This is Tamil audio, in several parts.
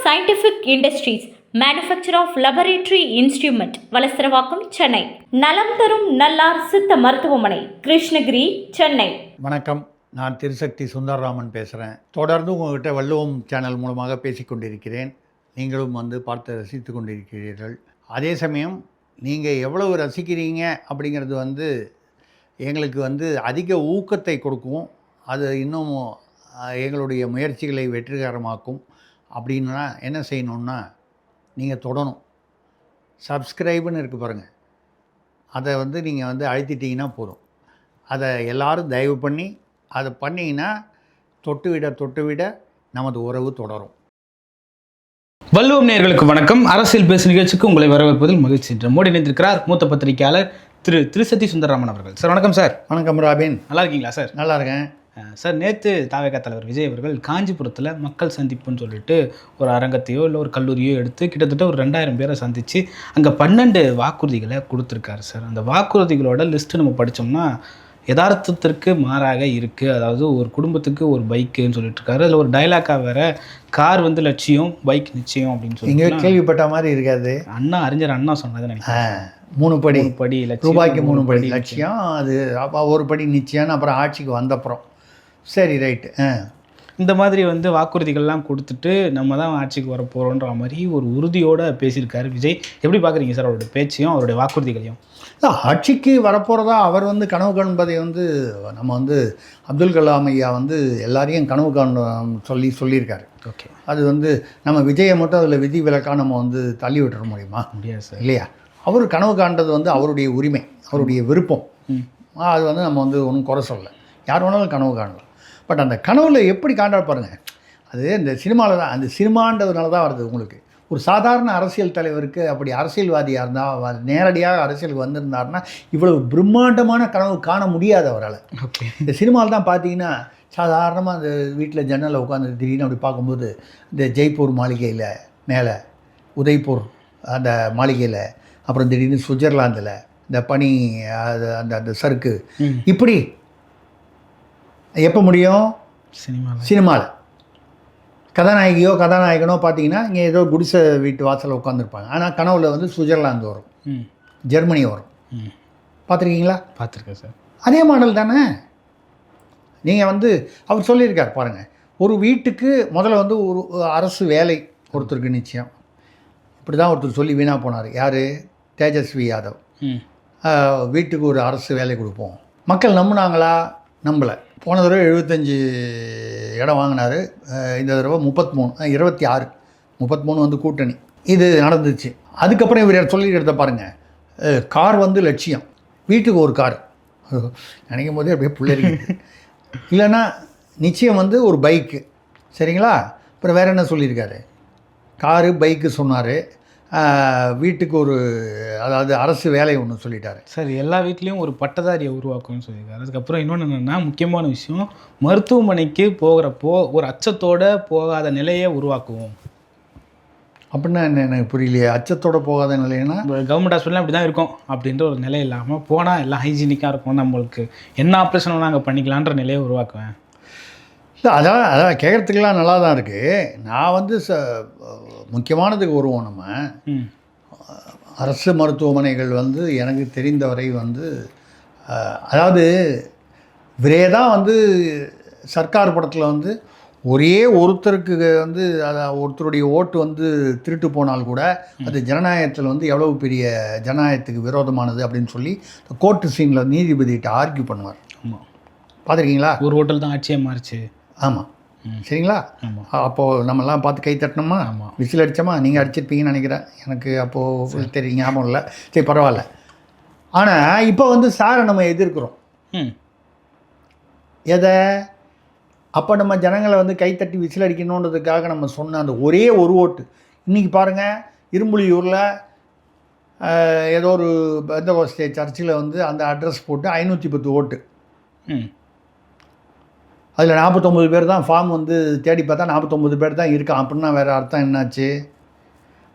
Scientific Industries, manufacturer of laboratory instrument, Valasaravakkam, Chennai. நலம் தரும் நல்லார் சித்த மருத்துவமனை, கிருஷ்ணகிரி, சென்னை. வணக்கம், நான் திருசக்தி சுந்தரராமன் பேசுகிறேன். தொடர்ந்து உங்கள்கிட்ட வள்ளுவம் சேனல் மூலமாக பேசிக்கொண்டிருக்கிறேன். நீங்களும் பார்த்து ரசித்து கொண்டிருக்கிறீர்கள். அதே சமயம் நீங்கள் எவ்வளவு ரசிக்கிறீங்க அப்படிங்கிறது எங்களுக்கு அதிக ஊக்கத்தை கொடுக்கும். அது இன்னும் எங்களுடைய முயற்சிகளை வெற்றிகரமாக்கும். அப்படின்னா என்ன செய்யணுன்னா, நீங்கள் தொடணும். சப்ஸ்கிரைபுன்னு இருக்குது பாருங்கள், அதை நீங்கள் அழுத்திட்டிங்கன்னா போதும். அதை எல்லோரும் தயவு பண்ணி அதை பண்ணிங்கன்னா தொட்டு விட நமது உறவு தொடரும். வள்ளுவம் நேயர்களுக்கு வணக்கம். அரசியல் பேசு நிகழ்ச்சிக்கு உங்களை வரவேற்பதில் மகிழ்ச்சி. என்று மோடி இணைந்திருக்கிறார் மூத்த பத்திரிகையாளர் திருசக்தி சுந்தரராமன் அவர்கள். சார் வணக்கம். சார் வணக்கம். ராபின், நல்லா இருக்கீங்களா? சார் நல்லா இருக்கேன் சார். நேற்று தாவேகா தலைவர் விஜய் அவர்கள் காஞ்சிபுரத்தில் மக்கள் சந்திப்புன்னு சொல்லிட்டு ஒரு அரங்கத்தையோ இல்லை ஒரு கல்லூரியோ எடுத்து கிட்டத்தட்ட ஒரு 2000 பேரை சந்தித்து அங்கே 12 வாக்குறுதிகளை கொடுத்துருக்காரு. சார் அந்த வாக்குறுதிகளோட லிஸ்ட்டு நம்ம படித்தோம்னா யதார்த்தத்திற்கு மாறாக இருக்குது. அதாவது ஒரு குடும்பத்துக்கு ஒரு பைக்குன்னு சொல்லிட்டு இருக்காரு. அதில் ஒரு டைலாக்காக வேறு, கார் லட்சியம், பைக் நிச்சயம் அப்படின்னு சொல்லி நீங்கள் கேள்விப்பட்ட மாதிரி இருக்காது. அறிஞர் அண்ணா சொன்னது நினைக்கிறேன். 3 படி ரூபாய்க்கு 3 படி லட்சியம், அது அப்போ ஒரு படி நிச்சயம். அப்புறம் ஆட்சிக்கு வந்தப்புறம் சரி ரைட்டு. இந்த மாதிரி வாக்குறுதிகள்லாம் கொடுத்துட்டு நம்ம தான் ஆட்சிக்கு வர போகிறோன்ற மாதிரி ஒரு உறுதியோடு பேசியிருக்காரு விஜய். எப்படி பார்க்குறீங்க சார் அவருடைய பேச்சையும் அவருடைய வாக்குறுதிகளையும்? ஆட்சிக்கு வரப்போகிறதா அவர் கனவு காண்பதை நம்ம அப்துல் கலாம் ஐயா எல்லாரையும் கனவு காண சொல்லியிருக்காரு. ஓகே, அது நம்ம விஜயை மட்டும் அதில் விதி விலக்காக நம்ம தள்ளி விட்டுற முடியுமா? முடியாது சார். இல்லையா? அவர் கனவு காண்றது அவருடைய உரிமை, அவருடைய விருப்பம். அது நம்ம ஒன்றும் குறை சொல்லலை. யார் வேணாலும் கனவு காணலாம். பட் அந்த கனவுல எப்படி காண்ட பாருங்கள், அது இந்த சினிமாவில் தான். அந்த சினிமான்றதுனால தான் வருது. உங்களுக்கு ஒரு சாதாரண அரசியல் தலைவருக்கு, அப்படி அரசியல்வாதியாக இருந்தால், நேரடியாக அரசியலுக்கு வந்திருந்தாருன்னா இவ்வளவு பிரம்மாண்டமான கனவு காண முடியாது அவரால். ஓகே, இந்த சினிமாவில் தான் பார்த்தீங்கன்னா சாதாரணமாக அந்த வீட்டில் ஜன்னலில் உட்காந்து திடீர்னு அப்படி பார்க்கும்போது இந்த ஜெய்ப்பூர் மாளிகையில் மேலே, உதய்பூர் அந்த மாளிகையில், அப்புறம் திடீர்னு சுவிட்சர்லாந்தில் இந்த பனி, அந்த அந்த சறுக்கு, இப்படி எப்போ முடியும்? சினிமாவில் கதாநாயகியோ கதாநாயகனோ பார்த்தீங்கன்னா இங்கே ஏதோ குடிசை வீட்டு வாசலில் உட்காந்துருப்பாங்க. ஆனால் கனவுல சுவிட்சர்லாந்து வரும், ஜெர்மனி வரும். பார்த்துருக்கீங்களா? பார்த்துருக்கேன் சார். அதே மாடல் தானே. நீங்கள் அவர் சொல்லியிருக்கார் பாருங்கள், ஒரு வீட்டுக்கு முதல்ல ஒரு அரசு வேலை ஒருத்தருக்கு நிச்சயம். இப்படி தான் ஒருத்தர் சொல்லி வீணாக போனார். யார்? தேஜஸ்வி யாதவ். வீட்டுக்கு ஒரு அரசு வேலை கொடுப்போம். மக்கள் நம்பினாங்களா? நம்பலை. போன தடவை 75 இடம் வாங்கினார். இந்த தடவை 26 கூட்டணி. இது நடந்துச்சு. அதுக்கப்புறம் இவர் சொல்லிக்கிறத பாருங்கள், கார் லட்சியம், வீட்டுக்கு ஒரு கார். நினைக்கும் போதே அப்படியே பிள்ளைங்க. இல்லைன்னா நிச்சயம் ஒரு பைக்கு. சரிங்களா? அப்புறம் வேறு என்ன சொல்லியிருக்காரு? காரு, பைக்கு சொன்னார். வீட்டுக்கு ஒரு, அதாவது அரசு வேலை ஒன்று சொல்லிட்டாரு. சார் எல்லா வீட்லேயும் ஒரு பட்டதாரியை உருவாக்கும்னு சொல்லியிருக்காரு. அதுக்கப்புறம் இன்னொன்று என்னென்னா, முக்கியமான விஷயம், மருத்துவமனைக்கு போகிறப்போ ஒரு அச்சத்தோடு போகாத நிலையை உருவாக்குவோம். அப்படின்னா என்ன? எனக்கு புரியலையே. அச்சத்தோடு போகாத நிலைன்னா கவர்மெண்ட் ஹாஸ்பிட்டலாம் அப்படி தான் இருக்கும் அப்படின்ற ஒரு நிலை இல்லாமல் போனால் எல்லாம் ஹைஜீனிக்காக இருக்கும், நம்மளுக்கு என்ன ஆப்ரேஷன் வேணால் அங்கே பண்ணிக்கலான்ற நிலையை உருவாக்குவேன். இல்லை, அதான் கேட்குறதுக்கெலாம் நல்லா தான் இருக்குது. நான் முக்கியமானதுக்கு வருவோம். நம்ம அரசு மருத்துவமனைகள் எனக்கு தெரிந்தவரை அதாவது விரே தான் சர்க்கார் படத்தில் ஒரே ஒருத்தருக்கு ஒருத்தருடைய ஓட்டு திருட்டு போனால் கூட அது ஜனநாயகத்தில் எவ்வளவு பெரிய ஜனநாயகத்துக்கு விரோதமானது அப்படின்னு சொல்லி கோர்ட்டு சீனில் நீதிபதிகிட்ட ஆர்கியூ பண்ணுவார். ஆமாம், பார்த்துருக்கீங்களா? ஒரு ஹோட்டல் தான் ஆட்சியாக மாறிச்சு. ஆமாம், சரிங்களா? அப்போது நம்மலாம் பார்த்து கை தட்டினோமா, விசில் அடித்தோமா? நீங்கள் அடிச்சிருப்பீங்கன்னு நினைக்கிறேன். எனக்கு அப்போது தெரியும், ஞாபகம் இல்லை. சரி, பரவாயில்ல. ஆனால் இப்போ சாரை நம்ம எதிர்க்கிறோம். எதை? அப்போ நம்ம ஜனங்களை கைத்தட்டி விசில் அடிக்கணுன்றதுக்காக நம்ம சொன்ன அந்த ஒரே ஒரு ஓட்டு. இன்றைக்கி பாருங்கள், இரும்புலியூரில் ஏதோ ஒரு பெந்தகோஸ்தே சர்ச்சில் அந்த அட்ரஸ் போட்டு 510 ஓட்டு. அதில் 49 பேர் தான் ஃபார்ம் தேடி பார்த்தா 49 பேர் தான் இருக்கான். அப்படின்னா வேறு அர்த்தம் என்னாச்சு?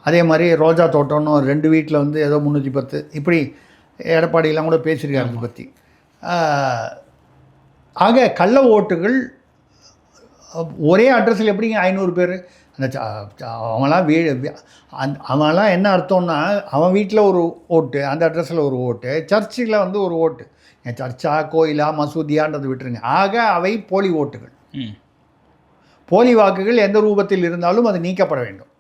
அதே மாதிரி ரோஜா தோட்டம்னு 2 வீட்டில் ஏதோ 310. இப்படி எடப்பாடியெல்லாம் கூட பேசியிருக்காங்க அதை பற்றி. ஆக கள்ள ஓட்டுகள் ஒரே அட்ரஸில் எப்படிங்க 500 பேர்? அந்த அவன்லாம் அவன்லாம் என்ன அர்த்தம்னா, அவன் வீட்டில் ஒரு ஓட்டு, அந்த அட்ரஸில் ஒரு ஓட்டு, சர்ச்சில் வந்து ஒரு ஓட்டு. சர்ச்சா கோயிலா மசூதியான்றது விட்டுருங்க. ஆக அவை போலி ஓட்டுகள். போலி வாக்குகள் எந்த ரூபத்தில் இருந்தாலும் அது நீக்கப்பட வேண்டும்.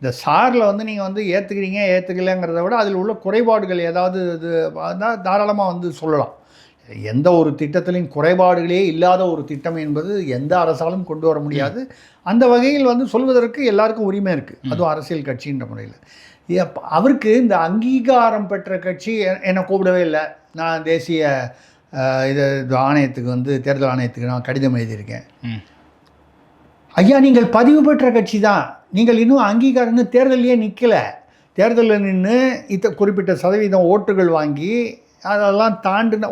இந்த சாரில் வந்து நீங்கள் வந்து ஏற்றுக்கிறீங்க ஏற்றுக்கலைங்கிறத விட அதில் உள்ள குறைபாடுகள் ஏதாவது இது தாராளமாக வந்து சொல்லலாம். எந்த ஒரு திட்டத்திலையும் குறைபாடுகளே இல்லாத ஒரு திட்டம் என்பது எந்த அரசாலும் கொண்டு வர முடியாது. அந்த வகையில் வந்து சொல்வதற்கு எல்லாருக்கும் உரிமை இருக்குது, அதுவும் அரசியல் கட்சின்ற முறையில். அவருக்கு இந்த அங்கீகாரம் பெற்ற கட்சி என்னை கூப்பிடவே இல்லை. நான் தேசிய இது ஆணையத்துக்கு வந்து தேர்தல் ஆணையத்துக்கு நான் கடிதம் எழுதியிருக்கேன். ஐயா, நீங்கள் பதிவு பெற்ற கட்சி தான், நீங்கள் இன்னும் அங்கீகாரம்னு தேர்தலையே நிற்கலை. தேர்தலில் நின்று குறிப்பிட்ட சதவீதம் ஓட்டுகள் வாங்கி அதெல்லாம் தாண்டின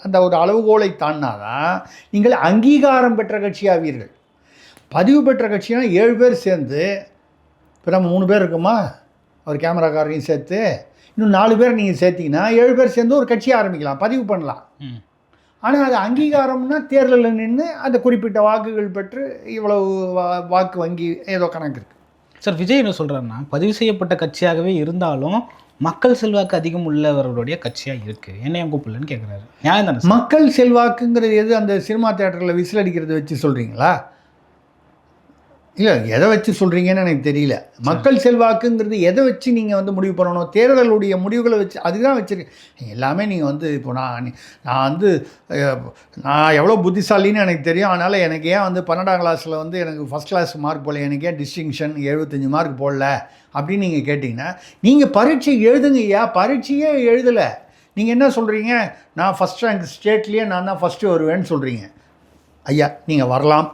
அந்த ஒரு அளவுகோலை தாண்டினாதான் நீங்கள் அங்கீகாரம் பெற்ற கட்சியாவீர்கள். பதிவு பெற்ற கட்சினா 7 பேர் சேர்ந்து, இப்போ நம்ம 3 பேர் இருக்குமா, ஒரு கேமராக்காரரையும் சேர்த்து இன்னும் 4 பேர் நீங்கள் சேர்த்திங்கன்னா 7 பேர் சேர்ந்து ஒரு கட்சி ஆரம்பிக்கலாம், பதிவு பண்ணலாம். ஆனால் அது அங்கீகாரம்னா தேர்தலில் நின்று அந்த குறிப்பிட்ட வாக்குகள் பெற்று இவ்வளவு வாக்கு வங்கி ஏதோ கணக்கு இருக்குது. சார், விஜய் என்ன சொல்கிறாருன்னா, பதிவு செய்யப்பட்ட கட்சியாகவே இருந்தாலும் மக்கள் செல்வாக்கு அதிகம் உள்ளவர்களுடைய கட்சியாக இருக்குது, என்ன என் கூப்பிடலன்னு கேட்குறாரு. நியாயம் தானே? மக்கள் செல்வாக்குங்கிறது எது? அந்த சினிமா தேட்டரில் விசில் அடிக்கிறத வச்சு சொல்கிறீங்களா? இல்லை, எதை வச்சு சொல்கிறீங்கன்னு எனக்கு தெரியல. மக்கள் செல்வாக்குங்கிறது எதை வச்சு நீங்கள் வந்து முடிவு பண்ணணும்? தேர்தலுடைய முடிவுகளை வச்சு அதுதான் வச்சுருக்கேன். எல்லாமே நீங்கள் வந்து இப்போ நான் வந்து நான் எவ்வளோ புத்திசாலின்னு எனக்கு தெரியும். அதனால் எனக்கு ஏன் வந்து 12ஆம் கிளாஸில் வந்து எனக்கு ஃபஸ்ட் கிளாஸ் மார்க் போடல, எனக்கு ஏன் டிஸ்டிங்ஷன் 75 மார்க் போடல அப்படின்னு நீங்கள் கேட்டிங்கன்னா, நீங்கள் பரீட்சை எழுதுங்க ஐயா. பரீட்சையே எழுதலை, நீங்கள் என்ன சொல்கிறீங்க? நான் ஃபஸ்ட் ரேங்க் ஸ்டேட்லேயே நான் தான் ஃபஸ்ட்டு வருவேன்னு சொல்கிறீங்க. ஐயா, நீங்கள் வரலாம்,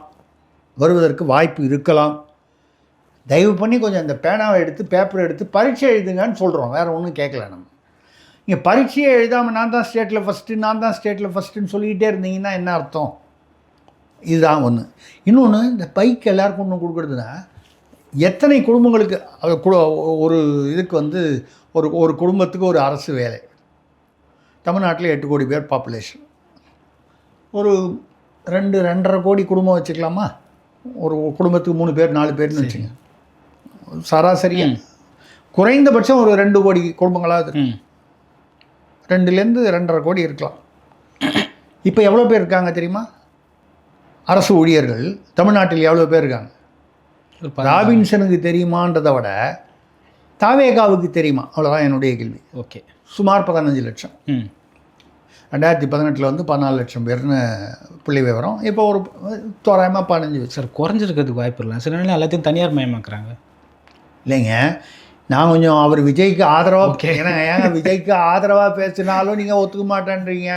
வருவதற்கு வாய்ப்பு இருக்கலாம். தயவு பண்ணி கொஞ்சம் அந்த பேனாவை எடுத்து பேப்பரை எடுத்து பரீட்சை எழுதுங்கன்னு சொல்கிறோம், வேறு ஒன்றும் கேட்கல. நம்ம இங்கே பரீட்சையே எழுதாமல் நான் தான் ஸ்டேட்டில் ஃபஸ்ட்டுன்னு சொல்லிக்கிட்டே இருந்தீங்கன்னா என்ன அர்த்தம்? இதுதான் ஒன்று. இன்னொன்று, இந்த பைக் எல்லாருக்கும் ஒன்று கொடுக்குறதுனா, எத்தனை குடும்பங்களுக்கு ஒரு இதுக்கு வந்து ஒரு குடும்பத்துக்கு ஒரு அரசு வேலை. தமிழ்நாட்டில் 8 கோடி பேர் பாப்புலேஷன், ஒரு 2-2.5 கோடி குடும்பம் வச்சுக்கலாமா? ஒரு குடும்பத்துக்கு 3 பேர் 4 பேர்னு வச்சுங்க. சராசரியாக குறைந்தபட்சம் ஒரு 2 கோடி குடும்பங்களாவது 2லேருந்து 2.5 கோடி இருக்கலாம். இப்போ எவ்வளோ பேர் இருக்காங்க தெரியுமா? அரசு ஊழியர்கள் தமிழ்நாட்டில் எவ்வளோ பேர் இருக்காங்க? ராபின்சனுக்கு தெரியுமான்றதை விட தாவேகாவுக்கு தெரியுமா? அவ்வளோதான் என்னுடைய கேள்வி. ஓகே, சுமார் 15 லட்சம். 2018 வந்து 14 லட்சம் பேர்னு புள்ளி விவரம். இப்போ ஒரு தோராயமாக 15. சார், குறைஞ்சிருக்கிறதுக்கு வாய்ப்பு இல்லை. சில நேரம் எல்லாத்தையும் தனியார் மயமாக்குறாங்க. இல்லைங்க, நான் கொஞ்சம் அவர் விஜய்க்கு ஆதரவாக, ஏன்னா ஏங்க விஜய்க்கு ஆதரவாக பேசினாலும் நீங்கள் ஒத்துக்க மாட்டேன்றீங்க.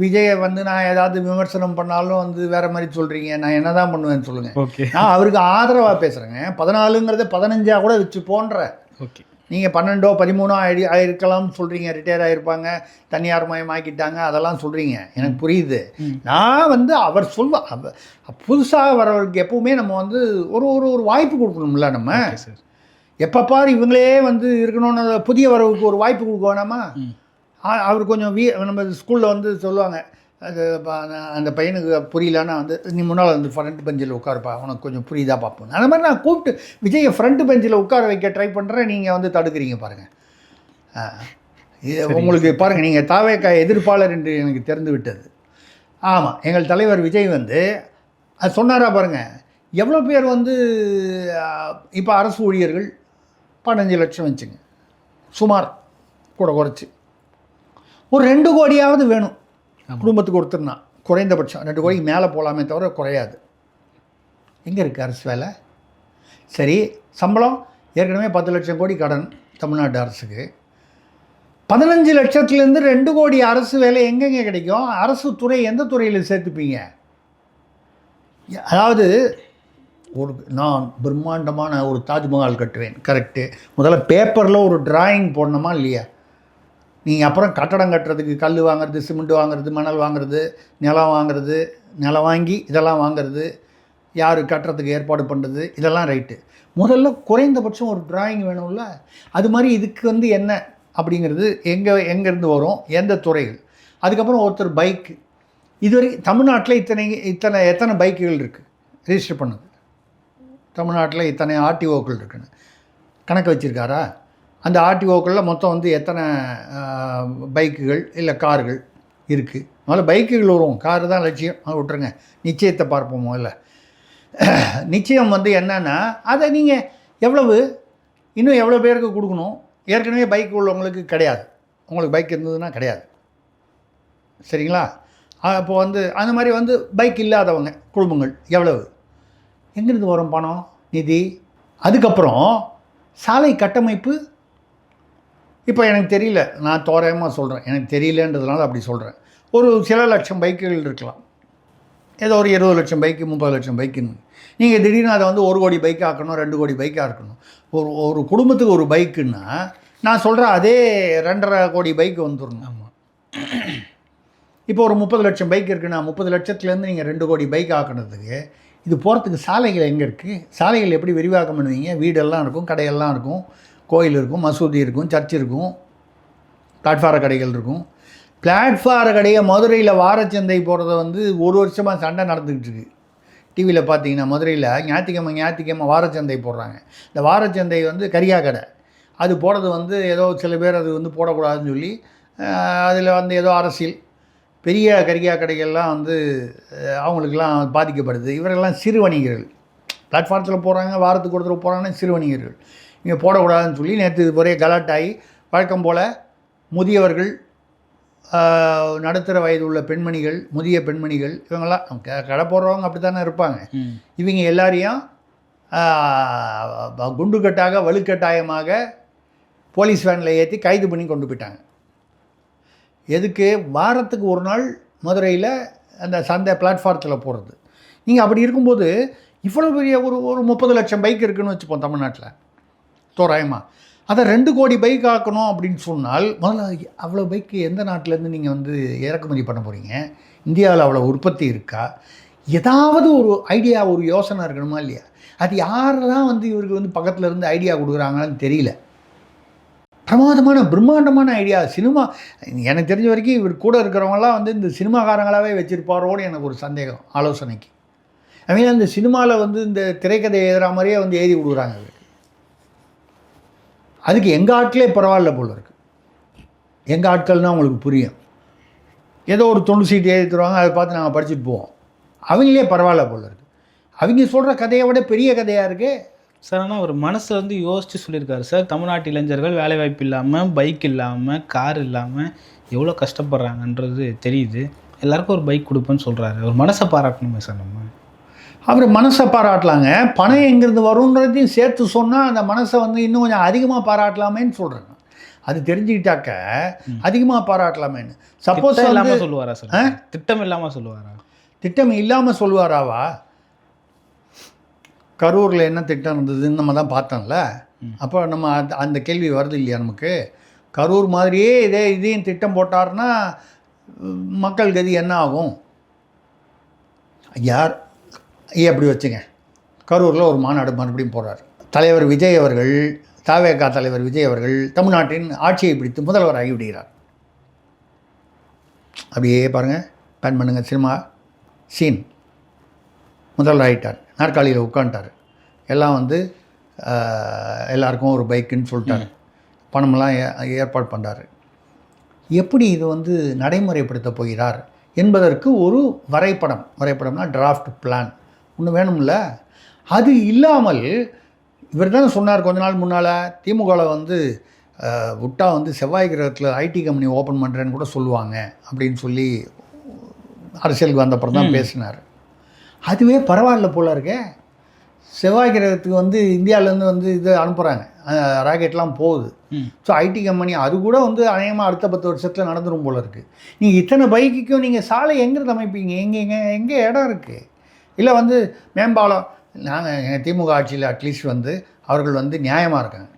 விஜயை வந்து நான் ஏதாவது விமர்சனம் பண்ணாலும் வந்து வேறு மாதிரி சொல்கிறீங்க. நான் என்ன தான் பண்ணுவேன்னு சொல்லுங்கள். ஓகே, நான் அவருக்கு ஆதரவாக பேசுகிறேங்க. 14ங்கிறத 15 கூட வச்சு போன்ற. ஓகே, நீங்கள் 12 13 ஆயிருக்கலாம்னு சொல்கிறீங்க. ரிட்டையர் ஆகிருப்பாங்க, தனியார் மயமாக்கிட்டாங்க, அதெல்லாம் சொல்கிறீங்க, எனக்கு புரியுது. நான் வந்து அவர் புதுசாக வரவருக்கு எப்பவுமே நம்ம வந்து ஒரு வாய்ப்பு கொடுக்கணும்ல. நம்ம எப்போ பாரு இவங்களே வந்து இருக்கணும்னு புதிய வரவுக்கு ஒரு வாய்ப்பு கொடுக்க வேணாமா? அவர் கொஞ்சம் நம்ம ஸ்கூலில் வந்து சொல்லுவாங்க, அது அந்த பையனுக்கு புரியலன்னா வந்து நீ முன்னால் வந்து ஃப்ரண்ட் பெஞ்சில் உட்காருப்பா, உனக்கு கொஞ்சம் புரியுதா பார்ப்போம். அந்த மாதிரி நான் கூப்பிட்டு விஜயை ஃப்ரண்ட் பெஞ்சில் உட்கார வைக்க ட்ரை பண்ணுறேன். நீங்கள் வந்து தடுக்கிறீங்க பாருங்கள். உங்களுக்கு பாருங்கள், நீங்கள் தாவேக்கா எதிர்ப்பாளர் என்று எனக்கு தெரிந்து விட்டது. ஆமாம், எங்கள் தலைவர் விஜய் வந்து அது சொன்னாரா பாருங்கள். எவ்வளோ பேர் வந்து இப்போ அரசு ஊழியர்கள் 15 லட்சம் வச்சுங்க, சுமார் கூட குறைச்சி ஒரு 2 கோடியாவது வேணும் குடும்பத்துக்கு ஒருத்தர்னா. குறைந்தபட்சம் 2 கோடிக்கு மேலே போகலாமே தவிர குறையாது. எங்கே இருக்குது அரசு வேலை? சரி, சம்பளம் ஏற்கனவே 10 லட்சம் கோடி கடன் தமிழ்நாடு அரசுக்கு. 15 லட்சத்துலேருந்து 2 கோடி அரசு வேலை எங்கெங்கே கிடைக்கும்? அரசு துறை எந்த துறையில் சேர்த்துப்பீங்க? அதாவது நான் பிரம்மாண்டமான ஒரு தாஜ்மஹால் கட்டுவேன், கரெக்டு. முதல்ல பேப்பரில் ஒரு டிராயிங் போடணுமா இல்லையா? நீங்கள் அப்புறம் கட்டடம் கட்டுறதுக்கு கல் வாங்குறது, சிமெண்ட் வாங்குறது, மணல் வாங்குறது, நிலம் வாங்கி இதெல்லாம் வாங்குறது, யார் கட்டுறதுக்கு ஏற்பாடு பண்ணுறது, இதெல்லாம் ரைட்டு. முதல்ல குறைந்தபட்சம் ஒரு டிராயிங் வேணும்ல. அது மாதிரி இதுக்கு வந்து என்ன அப்படிங்கிறது எங்கேருந்து வரும், எந்த துறைகள். அதுக்கப்புறம் ஒருத்தர் பைக்கு. இதுவரை தமிழ்நாட்டில் எத்தனை பைக்குகள் இருக்குது? ரெஜிஸ்டர் பண்ணுது. தமிழ்நாட்டில் இத்தனை ஆர்டிஓக்கள் இருக்குன்னு கணக்கு வச்சுருக்காரா? அந்த ஆர்டிஓக்களில் மொத்தம் வந்து எத்தனை பைக்குகள் இல்லை கார்கள் இருக்குது? முதல்ல பைக்குகள் வரும், காரு தான் லட்சியம், அதை விட்டுருங்க. நிச்சயத்தை பார்ப்போம் முதல்ல. நிச்சயம் வந்து என்னென்னா, அதை நீங்கள் எவ்வளவு இன்னும் எவ்வளோ பேருக்கு கொடுக்கணும்? ஏற்கனவே பைக் உள்ளவங்களுக்கு கிடையாது, உங்களுக்கு பைக் இருந்ததுன்னா கிடையாது, சரிங்களா? அப்போ வந்து அந்த மாதிரி வந்து பைக் இல்லாதவங்க குடும்பங்கள் எவ்வளவு, எங்கேருந்து வரும் பணம், நிதி? அதுக்கப்புறம் சாலை கட்டமைப்பு. இப்போ எனக்கு தெரியல, நான் தோராயமாக சொல்கிறேன், எனக்கு தெரியலன்றதுனால அப்படி சொல்கிறேன். ஒரு சில லட்சம் பைக்குகள் இருக்கலாம், ஏதோ ஒரு 20 லட்சம் பைக்கு 30 லட்சம் பைக்குன்னு. நீங்கள் திடீர்னு அதை வந்து 1 கோடி பைக் ஆக்கணும், 2 கோடி பைக்காக இருக்கணும். ஒரு குடும்பத்துக்கு ஒரு பைக்குன்னா நான் சொல்கிறேன் அதே 2.5 கோடி பைக் வந்துடணும். ஆமாம். இப்போ ஒரு 30 லட்சம் பைக் இருக்குன்னா 30 லட்சத்துலேருந்து நீங்கள் 2 கோடி பைக் ஆக்கினதுக்கு இது போகிறதுக்கு சாலைகள் எங்கே இருக்குது? சாலைகள் எப்படி விரிவாக்கம் பண்ணுவீங்க? வீடெல்லாம் இருக்கும், கடையெல்லாம் இருக்கும், கோயில் இருக்கும், மசூதி இருக்கும், சர்ச் இருக்கும், பிளாட்ஃபார கடைகள் இருக்கும். பிளாட்ஃபார கடையை மதுரையில் வாரச்சந்தை போகிறத வந்து ஒரு வருஷமாக சண்டை நடந்துக்கிட்டு இருக்குது. டிவியில் பார்த்தீங்கன்னா மதுரையில் ஞாயிற்றுக்கிழமை வாரச்சந்தை போடுறாங்க. இந்த வாரச்சந்தை வந்து கரியா கடை, அது போடுறது வந்து ஏதோ சில பேர் அது வந்து போடக்கூடாதுன்னு சொல்லி அதில் வந்து ஏதோ அரசியல், பெரிய கரியா கடைகள்லாம் வந்து அவங்களுக்கெல்லாம் பாதிக்கப்படுது. இவரெல்லாம் சிறு வணிகர்கள், பிளாட்ஃபாரத்தில் போகிறாங்க, வாரத்துக்கு ஒரு தடவை போகிறாங்கன்னா சிறு வணிகர்கள், இங்கே போடக்கூடாதுன்னு சொல்லி நேற்று இது ஒரே கலாட்டாகி வழக்கம் போல் முதியவர்கள், நடுத்தர வயது உள்ள பெண்மணிகள், முதிய பெண்மணிகள், இவங்கெல்லாம் கடை போடுறவங்க அப்படி தானே இருப்பாங்க. இவங்க எல்லாரையும் குண்டுக்கட்டாக வலுக்கட்டாயமாக போலீஸ் வேனில் ஏற்றி கைது பண்ணி கொண்டு போயிட்டாங்க. எதுக்கு? வாரத்துக்கு ஒரு நாள் மதுரையில் அந்த சந்தை பிளாட்ஃபாரத்தில் போடுறது. நீங்கள் அப்படி இருக்கும்போது இவ்வளோ பெரிய ஒரு 30 லட்சம் பைக் இருக்குதுன்னு வச்சுப்போம் தமிழ்நாட்டில் தோராயமாக. அதை 2 கோடி பைக் ஆக்கணும் அப்படின்னு சொன்னால் முதல்ல அவ்வளோ பைக்கு எந்த நாட்டிலேருந்து நீங்கள் வந்து இறக்குமதி பண்ண போகிறீங்க? இந்தியாவில் அவ்வளோ உற்பத்தி இருக்கா? ஏதாவது ஒரு ஐடியா, ஒரு யோசனை இருக்கணுமா இல்லையா? அது யாரெல்லாம் வந்து இவருக்கு வந்து பக்கத்தில் இருந்து ஐடியா கொடுக்குறாங்கன்னு தெரியல. பிரம்மாண்டமான ஐடியா. சினிமா எனக்கு தெரிஞ்ச வரைக்கும் இவர் கூட இருக்கிறவங்களாம் வந்து இந்த சினிமாக்காரங்களாகவே வச்சுருப்பாரோன்னு எனக்கு ஒரு சந்தேகம், ஆலோசனைக்கு. அவங்க அந்த சினிமாவில் வந்து இந்த திரைக்கதை எழுதுகிற மாதிரியே வந்து எழுதி கொடுக்குறாங்க இவருக்கு. அதுக்கு எங்கள் ஆட்களே பரவாயில்ல போல இருக்குது. எங்கள் ஆட்கள்னால் உங்களுக்கு புரியும். ஏதோ ஒரு 90 சீட்டு எழுதி தருவாங்க, அதை பார்த்து நாங்கள் படிச்சுட்டு போவோம். அவங்களே பரவாயில்ல போல இருக்குது. அவங்க சொல்கிற கதையை விட பெரிய கதையாக இருக்குது சார். ஆனால் அவர் மனசில் வந்து யோசித்து சொல்லியிருக்காரு சார், தமிழ்நாட்டு இளைஞர்கள் வேலைவாய்ப்பு இல்லாமல், பைக் இல்லாமல், கார் இல்லாமல் எவ்வளோ கஷ்டப்படுறாங்கன்றது தெரியுது. எல்லாருக்கும் ஒரு பைக் கொடுப்பேன்னு சொல்கிறாரு. அவர் மனசை பாராட்டணுமே சார். நம்ம அவர் மனசை பாராட்டலாங்க, பணம் எங்கேருந்து வருன்றதையும் சேர்த்து சொன்னால் அந்த மனசை வந்து இன்னும் கொஞ்சம் அதிகமாக பாராட்டலாமேன்னு சொல்கிறேன். அது தெரிஞ்சுக்கிட்டாக்க அதிகமாக பாராட்டலாமேன்னு. சப்போஸ் இல்லாமல் சொல்லுவாரா சார்? திட்டம் இல்லாமல் சொல்லுவாரா? திட்டம் இல்லாமல் சொல்லுவாராவா? கரூரில் என்ன திட்டம் இருந்ததுன்னு நம்ம தான் பார்த்தோம்ல. அப்போ நம்ம அந்த கேள்வி வருது இல்லையா நமக்கு? கரூர் மாதிரியே இதையும் திட்டம் போட்டார்னா மக்கள் கதி என்ன ஆகும்? யார் அப்படி வச்சுங்க, கரூரில் ஒரு மாநாடு மறுபடியும் போகிறார் தலைவர் விஜய் அவர்கள், தவேகா தலைவர் விஜய் அவர்கள் தமிழ்நாட்டின் ஆட்சியை பிடித்து முதல்வர் ஆகிவிடுகிறார். அப்படியே பாருங்கள், பேன் பண்ணுங்கள், சினிமா சீன். முதல்வர் ஆகிட்டார், நாற்காலியில் உட்காந்துட்டார், எல்லாம் வந்து எல்லாருக்கும் ஒரு பைக்குன்னு சொல்லிட்டார், பணமெல்லாம் ஏற்பாடு பண்ணுறாரு. எப்படி இது வந்து நடைமுறைப்படுத்த போகிறார் என்பதற்கு ஒரு வரைபடம்னா டிராஃப்ட் பிளான் ஒன்று வேணும்ல. அது இல்லாமல் இவர் தானே சொன்னார் கொஞ்ச நாள் முன்னால், திமுகவில் வந்து விட்டா வந்து செவ்வாய் கிரகத்தில் ஐடி கம்பெனி ஓப்பன் பண்ணுறேன்னு கூட சொல்லுவாங்க அப்படின்னு சொல்லி அரசியலுக்கு வந்தப்பறம் தான் பேசினார். அதுவே பரவாயில்ல போல இருக்கே. செவ்வாய் கிரகத்துக்கு வந்து இந்தியாவிலேருந்து வந்து இது அனுப்புகிறாங்க, ராக்கெட்லாம் போகுது. ஸோ ஐடி கம்பெனி அது கூட வந்து அநேகமாக அடுத்த 10 வருஷத்தில் நடந்துடும் போல இருக்குது. நீங்கள் இத்தனை பைக்குக்கும் நீங்கள் சாலை எங்கே அமைப்பீங்க? எங்கே இடம் இருக்குது? இல்லை வந்து மேம்பாலம். நாங்கள் எங்கள் திமுக ஆட்சியில் அட்லீஸ்ட் வந்து அவர்கள் வந்து நியாயமாக இருக்காங்க.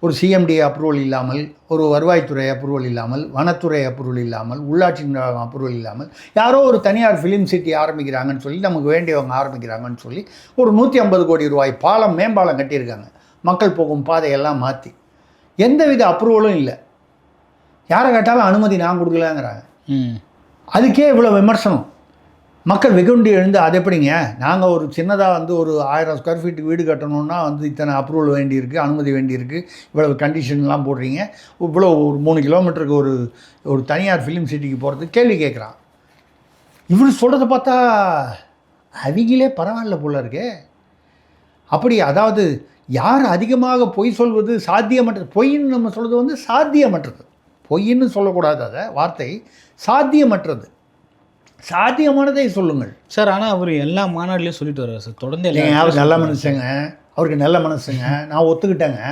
ஒரு சிஎம்டி அப்ரூவல் இல்லாமல், ஒரு வருவாய்த்துறை அப்ரூவல் இல்லாமல், வனத்துறை அப்ரூவல் இல்லாமல், உள்ளாட்சி நிர்வாகம் அப்ரூவல் இல்லாமல் யாரோ ஒரு தனியார் ஃபிலிம் சிட்டி ஆரம்பிக்கிறாங்கன்னு சொல்லி, நமக்கு வேண்டியவங்க ஆரம்பிக்கிறாங்கன்னு சொல்லி ஒரு 150 கோடி ரூபாய் மேம்பாலம் கட்டியிருக்காங்க. மக்கள் போகும் பாதையெல்லாம் மாற்றி எந்தவித அப்ரூவலும் இல்லை. யாரை கேட்டாலும் அனுமதி நான் கொடுக்கலாங்கிறாங்க. அதுக்கே இவ்வளோ விமர்சனம். மக்கள் வெகுண்டி எழுந்து அது எப்படிங்க, நாங்கள் ஒரு சின்னதாக வந்து ஒரு 1000 ஸ்கொயர் ஃபீட்டுக்கு வீடு கட்டணும்னா வந்து இத்தனை அப்ரூவல் வேண்டியிருக்கு, அனுமதி வேண்டியிருக்கு, இவ்வளவு கண்டிஷன்லாம் போடுறீங்க, இவ்வளோ ஒரு 3 கிலோமீட்டருக்கு ஒரு தனியார் ஃபிலிம் சிட்டிக்கு போகிறதுக்கு கேள்வி கேட்குறான். இவர் சொல்கிறத பார்த்தா அவங்களே பரவாயில்ல போல இருக்கே. அப்படி அதாவது யார் அதிகமாக பொய் சொல்வது சாத்தியமற்றது, பொய்ன்னு நம்ம சொல்கிறது வந்து சாத்தியமற்றது, பொய்ன்னு சொல்லக்கூடாது, அதை வார்த்தை சாத்தியமற்றது, சாத்தியமானதை சொல்லுங்கள் சார். ஆனால் அவர் எல்லா மாநாடுலையும் சொல்லிட்டு வர்றாரு சார், தொடர்ந்து அவர் நல்ல மனுஷங்க, அவருக்கு நல்ல மனசுங்க, நான் ஒத்துக்கிட்டேங்க,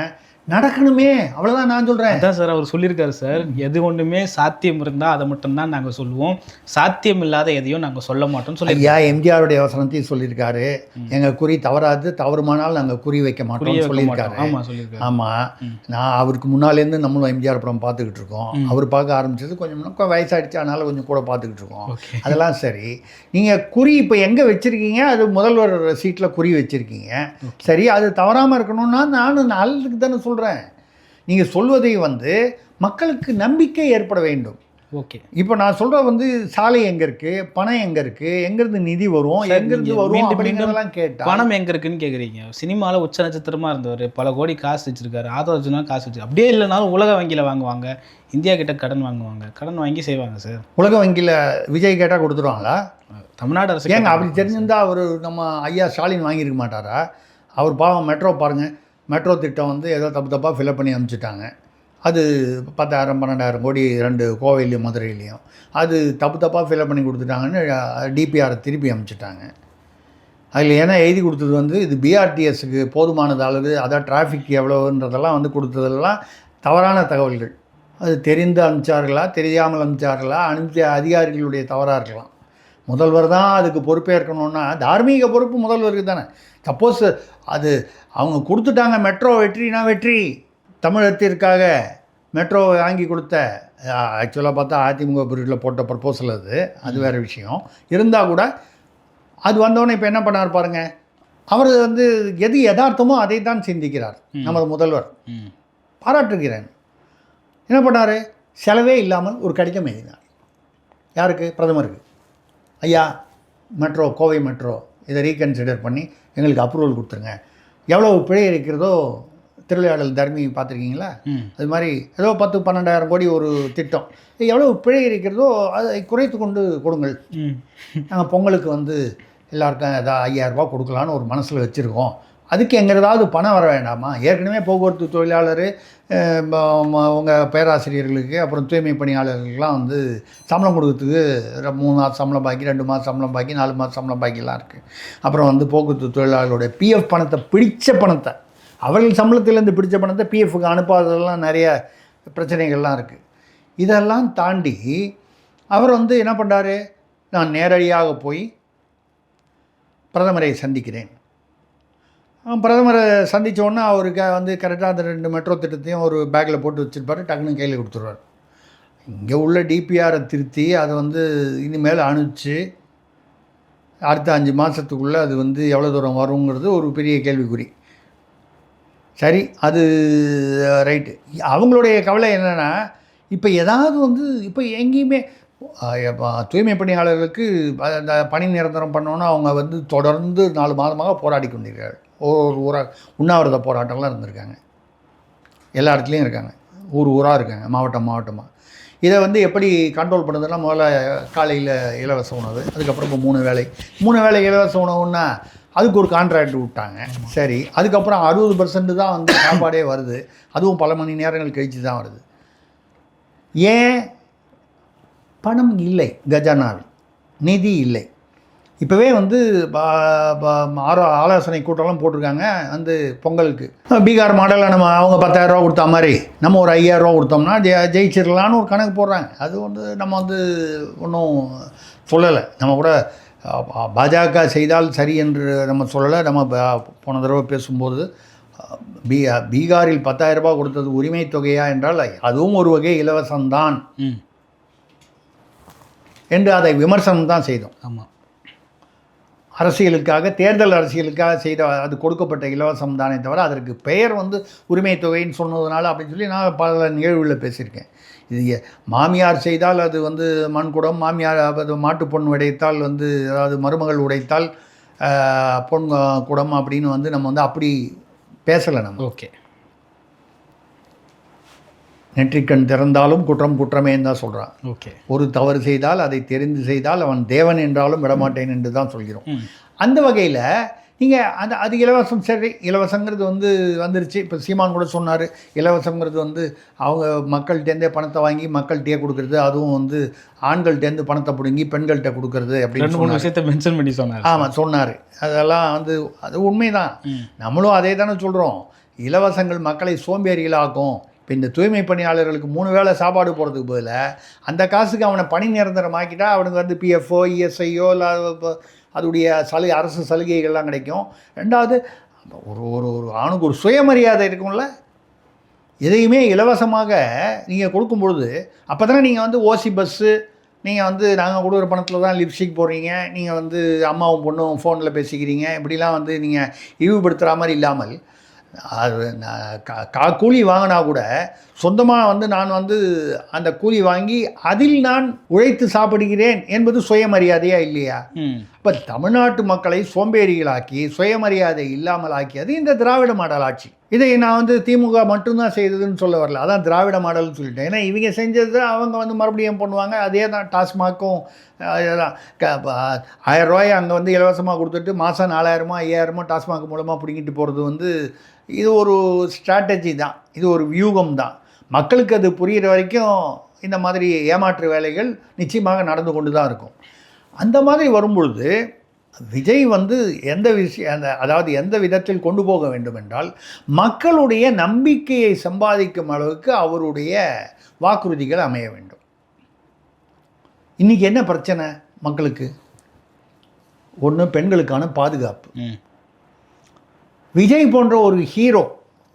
நடக்கணுமே, அவ்வளோதான் நான் சொல்கிறேன். அதான் சார் அவர் சொல்லியிருக்காரு சார், எது ஒன்றுமே சாத்தியம் இருந்தால் அதை மட்டும்தான் நாங்கள் சொல்லுவோம், சாத்தியம் இல்லாத எதையும் நாங்கள் சொல்ல மாட்டோம்னு சொல்லி ஐயா எம்ஜிஆருடைய வசனத்தையும் சொல்லியிருக்காரு, எங்கள் குறி தவறாது, தவறுமானால் நாங்கள் குறி வைக்க மாட்டோம்னு சொல்லியிருக்காரு. ஆமாம் சொல்லியிருக்காரு. ஆமாம், நான் அவருக்கு முன்னாலேருந்து நம்மளும் எம்ஜிஆர் படம் பார்த்துக்கிட்டு இருக்கோம். அவர் பார்க்க ஆரம்பிச்சது கொஞ்சம் வயசாகிடுச்சு, அதனால் கொஞ்சம் கூட பார்த்துக்கிட்டு இருக்கோம். அதெல்லாம் சரி, நீங்கள் குறி இப்போ எங்கே வச்சுருக்கீங்க, அது முதல்வர் சீட்டில் குறி வச்சுருக்கீங்க, சரி, அது தவறாமல் இருக்கணும்னா நானும் நல்லதுக்கு தானே சொல்கிறேன். நீங்கள் சொல்வதை வந்து மக்களுக்கு நம்பிக்கை ஏற்பட வேண்டும். ஓகே, இப்போ நான் சொல்கிற வந்து சாலை எங்கே இருக்குது, பணம் எங்கே இருக்குது, எங்கேருந்து நிதி வரும், எங்கேருந்து வரும் அப்படிங்கிறதெல்லாம் கேட்டால் பணம் எங்கே இருக்குன்னு கேட்குறீங்க. சினிமாவில் உச்ச நட்சத்திரமாக இருந்தவர், பல கோடி காசு வச்சுருக்காரு, ஆதரவுனா காசு வச்சு, அப்படியே இல்லைனாலும் உலக வங்கியில் வாங்குவாங்க, இந்தியா கிட்ட கடன் வாங்குவாங்க, கடன் வாங்கி செய்வாங்க சார். உலக வங்கியில் விஜய் கேட்டால் கொடுத்துருவாங்களா? தமிழ்நாடு அரசு ஏங்க அப்படி தெரிஞ்சிருந்தால் அவர் நம்ம ஐயா ஸ்டாலின் வாங்கியிருக்க மாட்டாரா? அவர் பாவம் மெட்ரோ பாருங்கள், மெட்ரோ திட்டம் வந்து ஏதோ தப்பாக ஃபில்அப் பண்ணி அனுப்பிச்சிட்டாங்க. அது 10,000 12,000 கோடி 2 கோவையிலையும் மதுரையிலையும் அது தப்பாக ஃபில்அப் பண்ணி கொடுத்துட்டாங்கன்னு டிபிஆரை திருப்பி அனுப்பிச்சிட்டாங்க. அதில் ஏன்னா எழுதி கொடுத்தது வந்து இது பிஆர்டிஎஸ்க்கு போதுமானது அளவு, அதான் டிராஃபிக் எவ்வளோன்றதெல்லாம் வந்து கொடுத்ததெல்லாம் தவறான தகவல்கள். அது தெரிந்து அனுப்பிச்சார்களா, தெரியாமல் அனுப்பிச்சார்களா, அனுப்பிச்ச அதிகாரிகளுடைய தவறாக இருக்கலாம். முதல்வர் தான் அதுக்கு பொறுப்பேற்கணுன்னா தார்மீக பொறுப்பு முதல்வருக்கு தானே. சப்போஸ் அது அவங்க கொடுத்துட்டாங்க, மெட்ரோ வெற்றினா வெற்றி, தமிழகத்திற்காக மெட்ரோ வாங்கி கொடுத்த, ஆக்சுவலாக பார்த்தா அதிமுக பீரியடில் போட்ட ப்ரப்போசல் அது வேறு விஷயம் இருந்தால் கூட அது வந்தவொடனே இப்போ என்ன பண்ணார் பாருங்கள், அவர் வந்து எது யதார்த்தமோ அதை தான் சிந்திக்கிறார் நமது முதல்வர். பாராட்டுகிறேன். என்ன பண்ணார், செலவே இல்லாமல் ஒரு கடிதம் எழுதினார். யாருக்கு? பிரதமருக்கு. ஐயா மெட்ரோ, கோவை மெட்ரோ இதை ரீகன்சிடர் பண்ணி எங்களுக்கு அப்ரூவல் கொடுத்துருங்க. எவ்வளோ பிழை இருக்கிறதோ திருவிளையாடல் தர்மி பார்த்துருக்கீங்களா? அது மாதிரி ஏதோ 10-12,000 கோடி ஒரு திட்டம், எவ்வளோ பிழை இருக்கிறதோ அதை குறைத்து கொண்டு கொடுங்கள். நாங்கள் பொங்கலுக்கு வந்து எல்லாருக்கும் ஏதாவது 5,000 ரூபா கொடுக்கலான்னு ஒரு மனசில் வச்சுருக்கோம். அதுக்கு எங்கிறதாவது பணம் வர வேண்டாமா? ஏற்கனவே போக்குவரத்து தொழிலாளர், உங்கள் பேராசிரியர்களுக்கு, அப்புறம் தூய்மை பணியாளர்களுக்கெல்லாம் வந்து சம்பளம் கொடுக்கறதுக்கு 3 மாதம் சம்பளம் பாக்கி, 2 மாதம் சம்பளம் பாக்கி, 4 மாதம் சம்பளம் பாக்கிலாம் இருக்குது. அப்புறம் வந்து போக்குவரத்து தொழிலாளர்களுடைய பிஎஃப் பணத்தை, பிடிச்ச பணத்தை, அவர்கள் சம்பளத்திலேருந்து பிடிச்ச பணத்தை பிஎஃப்க்கு அனுப்பாததெல்லாம் நிறைய பிரச்சனைகள்லாம் இருக்குது. இதெல்லாம் தாண்டி அவர் வந்து என்ன பண்ணுறாரு, நான் நேரடியாக போய் பிரதமரை சந்திக்கிறேன். பிரதமரை சந்தித்தோன்னா அவருக்கு வந்து கரெக்டாக அந்த 2 மெட்ரோ திட்டத்தையும் ஒரு பேக்கில் போட்டு வச்சுருப்பார், டக்குன்னு கையில் கொடுத்துருவார். இங்கே உள்ள டிபிஆரை திருத்தி அதை வந்து இனிமேல் அனுப்பிச்சு அடுத்த 5 மாதத்துக்குள்ளே அது வந்து எவ்வளோ தூரம் வருங்கிறது ஒரு பெரிய கேள்விக்குறி. சரி, அது ரைட்டு. அவங்களுடைய கவலை என்னென்னா, இப்போ ஏதாவது வந்து இப்போ எங்கேயுமே தூய்மை பணியாளர்களுக்கு அந்த பணி நிரந்தரம் பண்ணோன்னா அவங்க வந்து தொடர்ந்து 4 மாதமாக போராடி கொண்டிருக்கிறார்கள். ஒரு ஊராக உண்ணாவிரத போராட்டம்லாம் இருந்திருக்காங்க, எல்லா இடத்துலையும் இருக்காங்க, ஊராக இருக்காங்க, மாவட்டமாக. இதை வந்து எப்படி கண்ட்ரோல் பண்ணுறதுன்னா, முதல்ல காலையில் இலவச உணவு, அதுக்கப்புறம் இப்போ 3 வேளை இலவச உணவுன்னா அதுக்கு ஒரு கான்ட்ராக்ட் விட்டாங்க. சரி, அதுக்கப்புறம் 60% தான் வந்து சாப்பாடே வருது, அதுவும் பல மணி நேரங்கள் கழித்து தான் வருது. ஏன்? பணம் இல்லை, கஜானாவில் நிதி இல்லை. இப்போவே வந்து ஆலோசனை கூட்டம்லாம் போட்டிருக்காங்க. வந்து பொங்கலுக்கு பீகார் மாடலில் நம்ம அவங்க 10,000 ரூபா கொடுத்தா மாதிரி நம்ம ஒரு 5,000 ரூபா கொடுத்தோம்னா ஜெயிச்சிடலான்னு ஒரு கணக்கு போடுறாங்க. அது வந்து நம்ம வந்து ஒன்றும் சொல்லலை. நம்ம கூட பாஜக செய்தால் சரி என்று நம்ம சொல்லலை. நம்ம போன தடவை பேசும்போது பீகாரில் 10,000 ரூபா கொடுத்தது உரிமை தொகையா என்றால் அதுவும் ஒரு வகை இலவசம்தான் என்று அதை விமர்சனம் தான் செய்தோம். ஆமாம், அரசியலுக்காக, தேர்தல் அரசியலுக்காக செய்த அது கொடுக்கப்பட்ட இலவசம் தானே தவிர அதற்கு பெயர் வந்து உரிமை தொகைன்னு சொன்னதுனால அப்படின்னு சொல்லி நான் பல நிகழ்வுகளில் பேசியிருக்கேன். இது மாமியார் செய்தால் அது வந்து மண்குடம், மாமியார் அது மாட்டுப்பொன் உடைத்தால் வந்து அதாவது மருமகள் உடைத்தால் பொன் குடம் அப்படின்னு வந்து நம்ம வந்து அப்படி பேசலை. நம்ம ஓகே, நெற்றிக்கண் திறந்தாலும் குற்றம் குற்றமேன்னு தான் சொல்கிறான். ஓகே. ஒரு தவறு செய்தால் அதை தெரிந்து செய்தால் அவன் தேவன் என்றாலும் விடமாட்டேன் என்று தான் சொல்கிறோம். அந்த வகையில் நீங்கள் அது இலவசம், சரி இலவசங்கிறது வந்து வந்துருச்சு. இப்போ சீமான் கூட சொன்னார், இலவசங்கிறது வந்து அவங்க மக்கள்கிட்டேருந்தே பணத்தை வாங்கி மக்கள்கிட்டே கொடுக்குறது, அதுவும் வந்து ஆண்கள்கிட்டேருந்து பணத்தை பிடுங்கி பெண்கள்கிட்ட கொடுக்குறது அப்படின்னு விஷயத்தை மென்ஷன் பண்ணி சொன்னார். ஆமாம் சொன்னார். அதெல்லாம் வந்து அது உண்மைதான். நம்மளும் அதே தானே சொல்கிறோம். இலவசங்கள் மக்களை சோம்பேறிகளாக்கும். இப்போ இந்த தூய்மை பணியாளர்களுக்கு 3 வேளை சாப்பாடு போகிறதுக்கு பதிலாக அந்த காசுக்கு அவனை பணி நிரந்தரமாக்கிட்டா அவனுக்கு வந்து பிஎஃப்ஓ, இஎஸ்ஐயோ இல்லை அதோடைய அரசு சலுகைகள்லாம் கிடைக்கும். ரெண்டாவது ஒரு ஒரு ஒரு ஆணுக்கு ஒரு சுயமரியாதை இருக்கும்ல. எதையுமே இலவசமாக நீங்கள் கொடுக்கும்பொழுது அப்போ தானே நீங்கள் வந்து ஓசி பஸ்ஸு, நீங்கள் வந்து நாங்கள் கொடுக்குற பணத்தில் தான் லிப்ஸ்டிக் போடுறீங்க, நீங்கள் வந்து அம்மாவும் பொண்ணும் ஃபோனில் பேசிக்கிறீங்க, இப்படிலாம் வந்து நீங்கள் இழிவுபடுத்துகிற மாதிரி இல்லாமல் அது கூலி வாங்கினா கூட சொந்தமாக வந்து நான் வந்து அந்த கூலி வாங்கி அதில் நான் உழைத்து சாப்பிடுகிறேன் என்பது சுயமரியாதையா இல்லையா? இப்போ தமிழ்நாட்டு மக்களை சோம்பேறிகளாக்கி சுயமரியாதை இல்லாமல் ஆக்கியது இந்த திராவிட மாடல் ஆட்சி. இதை நான் வந்து திமுக மட்டும்தான் செய்ததுன்னு சொல்ல வரல, அதான் திராவிட மாடல்னு சொல்லிட்டேன். ஏன்னா இவங்க செஞ்சது அவங்க வந்து மறுபடியும் பண்ணுவாங்க. அதே தான் டாஸ்மாக்கும் 1000 ரூபாய் அங்கே வந்து இலவசமாக கொடுத்துட்டு மாதம் 4000 5000 டாஸ்மாக் மூலமாக பிடிங்கிட்டு போகிறது வந்து இது ஒரு ஸ்ட்ராட்டஜி தான், இது ஒரு வியூகம் தான். மக்களுக்கு அது புரிகிற வரைக்கும் இந்த மாதிரி ஏமாற்று வேலைகள் நிச்சயமாக நடந்து கொண்டு தான் இருக்கும். அந்த மாதிரி வரும்பொழுது விஜய் வந்து அதாவது எந்த விதத்தில் கொண்டு போக வேண்டும் என்றால் மக்களுடைய நம்பிக்கையை சம்பாதிக்கும் அளவுக்கு அவருடைய வாக்குறுதிகள் அமைய வேண்டும். இன்றைக்கி என்ன பிரச்சனை மக்களுக்கு? ஒன்று, பெண்களுக்கான பாதுகாப்பு. விஜய் போன்ற ஒரு ஹீரோ,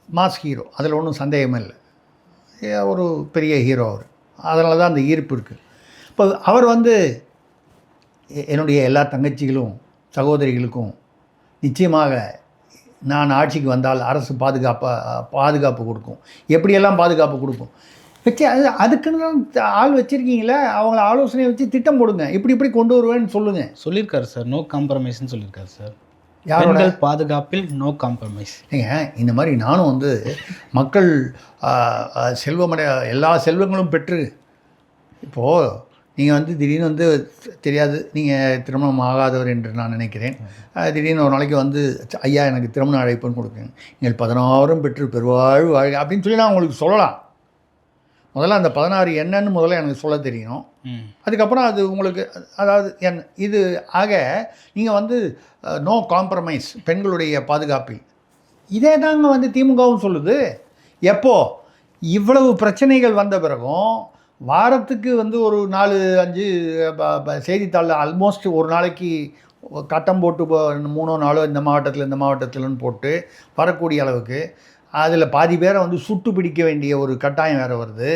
மாஸ் ஹீரோ, அதில் ஒன்றும் சந்தேகமே இல்லை, ஒரு பெரிய ஹீரோ அவர். அதனால தான் அந்த ஈர்ப்பு இருக்குது. இப்போ அவர் வந்து என்னுடைய எல்லா தங்கச்சிகளும் சகோதரிகளுக்கும் நிச்சயமாக நான் ஆட்சிக்கு வந்தால் அரசு பாதுகாப்பு கொடுக்கும். எப்படியெல்லாம் பாதுகாப்பு கொடுக்கும் வச்சு அதுக்குன்னு ஆள் வச்சுருக்கீங்களே, அவங்கள ஆலோசனை வச்சு திட்டம் போடுங்க, இப்படி கொண்டு வருவேன்னு சொல்லுங்கள். சொல்லியிருக்காரு சார், நோ காம்ப்ரமைஸ்ன்னு சொல்லியிருக்காரு சார். யாரோட பாதுகாப்பில் நோ காம்ப்ரமைஸ். ஏங்க இந்த மாதிரி நானும் வந்து மக்கள் எல்லா செல்வங்களும் பெற்று இப்போது நீங்கள் வந்து திடீர்னு வந்து தெரியாது, நீங்கள் திருமணம் ஆகாதவர் என்று நான் நினைக்கிறேன். திடீர்னு ஒரு நாளைக்கு வந்து ஐயா எனக்கு திருமண அழைப்புன்னு கொடுக்குங்க, நீங்கள் 16 பெற்று பெருவாழ்வு வாழ்க அப்படின்னு சொல்லி நான் உங்களுக்கு சொல்லலாம். முதல்ல அந்த 16 என்னன்னு முதல்ல எனக்கு சொல்ல தெரியணும். அதுக்கப்புறம் அது உங்களுக்கு அதாவது இது ஆக நீங்கள் வந்து நோ காம்ப்ரமைஸ் பெண்களுடைய பாதுகாப்பில். இதே தாங்க வந்து திமுகவும் சொல்லுது. எப்போது இவ்வளவு பிரச்சனைகள் வந்த பிறகும் வாரத்துக்கு வந்து ஒரு 4-5 செய்தித்தாளில் ஆல்மோஸ்ட் ஒரு நாளைக்கு கட்டம் போட்டு 3 நாளோ இந்த மாவட்டத்தில்னு போட்டு வரக்கூடிய அளவுக்கு அதில் பாதி பேரை வந்து சுட்டு பிடிக்க வேண்டிய ஒரு கட்டாயம் வேறு வருது.